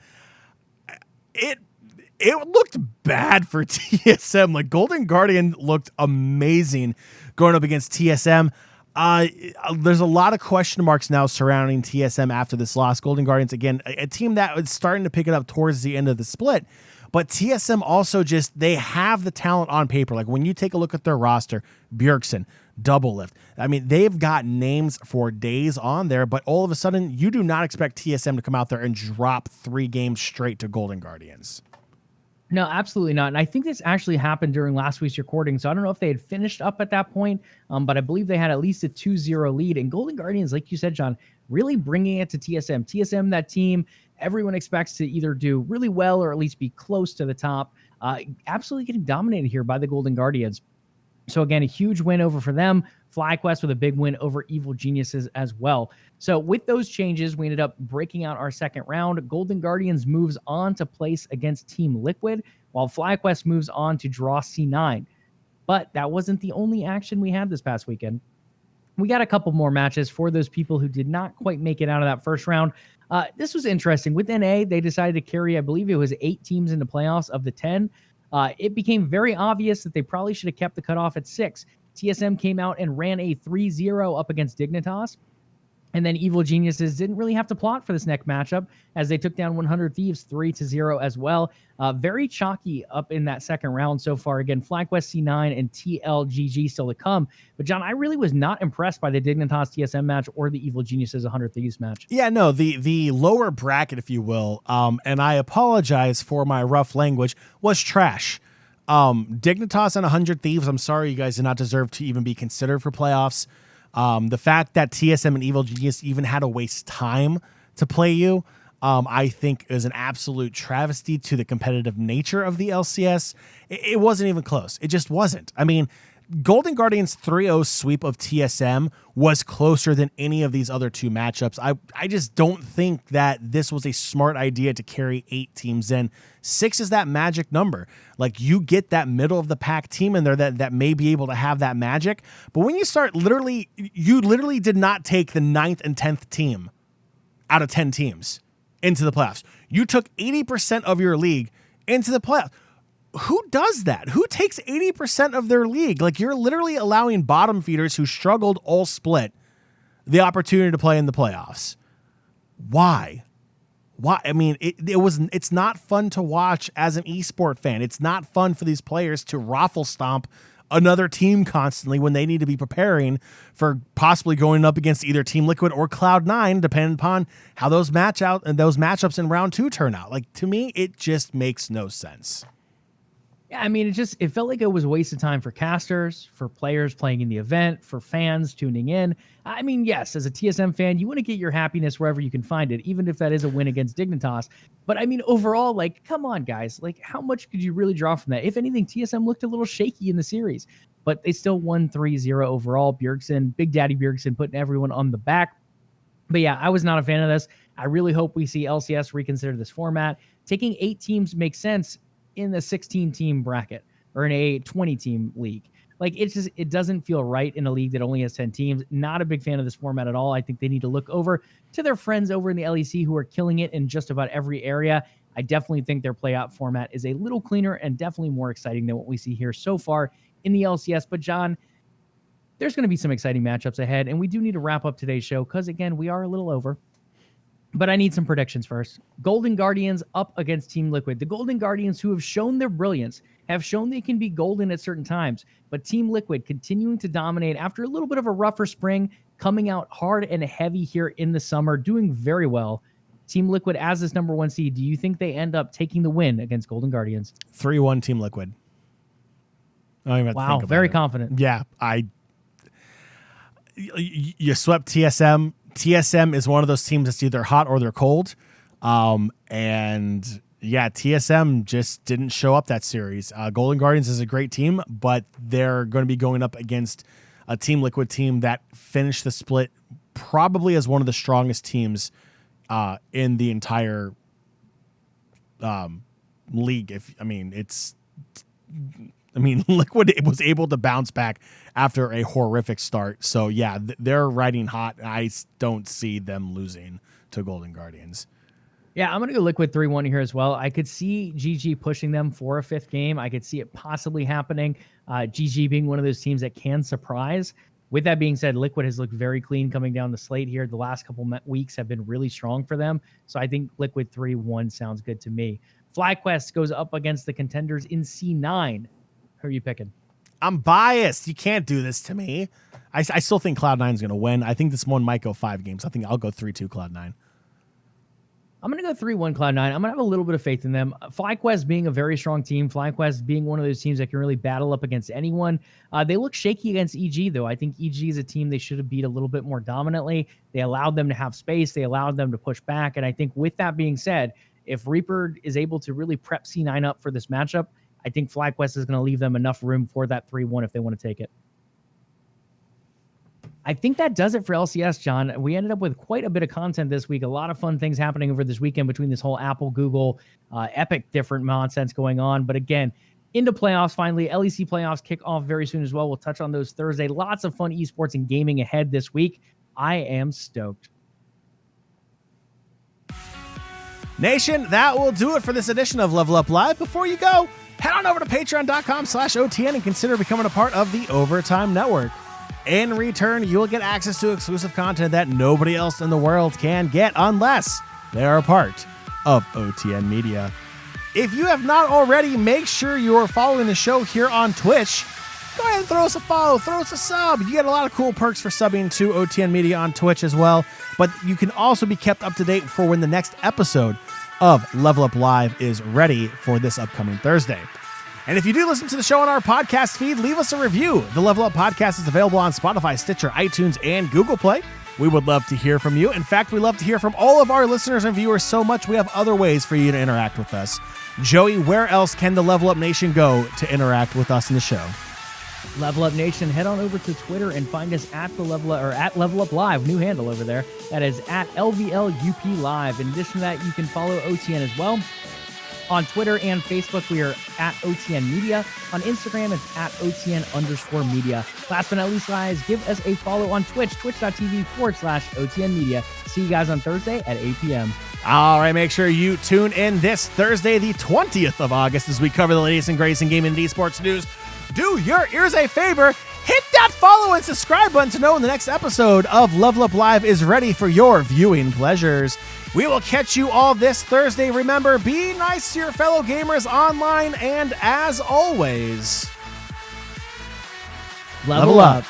It looked bad for TSM. Like, Golden Guardian looked amazing going up against TSM. There's a lot of question marks now surrounding TSM after this loss. Golden Guardians, again, a team that was starting to pick it up towards the end of the split. But TSM also they have the talent on paper. Like, when you take a look at their roster, Bjergsen, Doublelift. I mean, they've got names for days on there, but all of a sudden, you do not expect TSM to come out there and drop 3 games straight to Golden Guardians. No, absolutely not. And I think this actually happened during last week's recording. So I don't know if they had finished up at that point, but I believe they had at least a 2-0 lead. And Golden Guardians, like you said, John, really bringing it to TSM. TSM, that team, everyone expects to either do really well or at least be close to the top. Absolutely getting dominated here by the Golden Guardians. So again, a huge win over for them. FlyQuest with a big win over Evil Geniuses as well. So with those changes, we ended up breaking out our second round. Golden Guardians moves on to place against Team Liquid, while FlyQuest moves on to draw C9. But that wasn't the only action we had this past weekend. We got a couple more matches for those people who did not quite make it out of that first round. This was interesting. With NA, they decided to carry, I believe it was 8 teams into playoffs of the 10. It became very obvious that they probably should have kept the cutoff at 6. TSM came out and ran a 3-0 up against Dignitas. And then Evil Geniuses didn't really have to plot for this next matchup as they took down 100 Thieves 3-0 as well. Very chalky up in that second round so far. Again, FlyQuest C9 and TLGG still to come. But John, I really was not impressed by the Dignitas TSM match or the Evil Geniuses 100 Thieves match. Yeah, no, the lower bracket, if you will, and I apologize for my rough language, was trash. Dignitas and 100 Thieves, I'm sorry, you guys did not deserve to even be considered for playoffs. The fact that TSM and Evil Genius even had to waste time to play you, I think is an absolute travesty to the competitive nature of the LCS. It wasn't even close. It just wasn't. I mean, Golden Guardians 3-0 sweep of TSM was closer than any of these other 2 matchups. I just don't think that this was a smart idea to carry 8 teams in. 6 is that magic number. Like, you get that middle of the pack team in there that may be able to have that magic. But when you start you literally did not take the 9th and 10th team out of 10 teams into the playoffs. You took 80% of your league into the playoffs. Who does that? Who takes 80% of their league? Like, you're literally allowing bottom feeders who struggled all split the opportunity to play in the playoffs. Why? I mean, it's not fun to watch as an esport fan. It's not fun for these players to raffle stomp another team constantly when they need to be preparing for possibly going up against either Team Liquid or Cloud9, depending upon how those matchups in round 2 turn out. Like, to me, it just makes no sense. Yeah, I mean, it felt like it was a waste of time for casters, for players playing in the event, for fans tuning in. I mean, yes, as a TSM fan, you want to get your happiness wherever you can find it, even if that is a win against Dignitas. But I mean, overall, like, come on, guys. Like, how much could you really draw from that? If anything, TSM looked a little shaky in the series, but they still won 3-0 overall. Bjergsen, Big Daddy Bjergsen, putting everyone on the back. But yeah, I was not a fan of this. I really hope we see LCS reconsider this format. Taking 8 teams makes sense in the 16-team bracket or in a 20-team league. Like, it doesn't feel right in a league that only has 10 teams. Not a big fan of this format at all. I think they need to look over to their friends over in the LEC who are killing it in just about every area. I definitely think their playout format is a little cleaner and definitely more exciting than what we see here so far in the LCS. But John, there's going to be some exciting matchups ahead, and we do need to wrap up today's show because, again, we are a little over. But I need some predictions first. Golden Guardians up against Team Liquid. The Golden Guardians, who have shown their brilliance, have shown they can be golden at certain times. But Team Liquid continuing to dominate after a little bit of a rougher spring, coming out hard and heavy here in the summer, doing very well. Team Liquid as this number 1 seed, do you think they end up taking the win against Golden Guardians? 3-1 Team Liquid. I don't even have to think about very it. confident. Yeah, you swept TSM. TSM is one of those teams that's either hot or they're cold. And yeah, TSM just didn't show up that series. Golden Guardians is a great team, but they're going to be going up against a Team Liquid team that finished the split probably as one of the strongest teams in the entire league. Liquid was able to bounce back after a horrific start. So, yeah, they're riding hot. I don't see them losing to Golden Guardians. Yeah, I'm going to go Liquid 3-1 here as well. I could see GG pushing them for a 5th game. I could see it possibly happening. GG being one of those teams that can surprise. With that being said, Liquid has looked very clean coming down the slate here. The last couple weeks have been really strong for them. So I think Liquid 3-1 sounds good to me. FlyQuest goes up against the contenders in C9. Who are you picking? I'm biased. You can't do this to me. I still think Cloud9 is going to win. I think this one might go 5 games. I think I'll go 3-2 Cloud9. I'm going to go 3-1 Cloud9. I'm going to have a little bit of faith in them. FlyQuest being a very strong team. FlyQuest being one of those teams that can really battle up against anyone. They look shaky against EG, though. I think EG is a team they should have beat a little bit more dominantly. They allowed them to have space. They allowed them to push back. And I think with that being said, if Reaper is able to really prep C9 up for this matchup, I think FlyQuest is going to leave them enough room for that 3-1 if they want to take it. I think that does it for LCS, John. We ended up with quite a bit of content this week. A lot of fun things happening over this weekend between this whole Apple, Google, Epic different nonsense going on. But again, into playoffs finally. LEC playoffs kick off very soon as well. We'll touch on those Thursday. Lots of fun esports and gaming ahead this week. I am stoked. Nation, that will do it for this edition of LvLUp Live. Before you go, head on over to patreon.com/OTN and consider becoming a part of the Overtime Network. In return, you will get access to exclusive content that nobody else in the world can get unless they are a part of OTN Media. If you have not already, make sure you are following the show here on Twitch. Go ahead and throw us a follow, throw us a sub. You get a lot of cool perks for subbing to OTN Media on Twitch as well. But you can also be kept up to date for when the next episode of LvLUp Live is ready for this upcoming Thursday. And if you do listen to the show on our podcast feed, leave us a review. The LvLUp Podcast is available on Spotify, Stitcher, iTunes, and Google Play. We would love to hear from you. In fact, we love to hear from all of our listeners and viewers so much we have other ways for you to interact with us. Joey, where else can the LvLUp Nation go to interact with us in the show? LvLUp Nation, head on over to Twitter and find us at the LvLUp or at LvLUp Live, new handle over there. That is at LvLUP Live. In addition to that, you can follow OTN as well. On Twitter and Facebook, we are at OTN Media. On Instagram, it's at OTN_media. Last but not least, guys, give us a follow on Twitch, twitch.tv/OTN Media. See you guys on Thursday at 8 p.m. All right, make sure you tune in this Thursday, the 20th of August, as we cover the latest and greatest in gaming and esports news. Do your ears a favor. Hit that follow and subscribe button to know when the next episode of LvLUp Live is ready for your viewing pleasures. We will catch you all this Thursday. Remember, be nice to your fellow gamers online, and as always, Level up.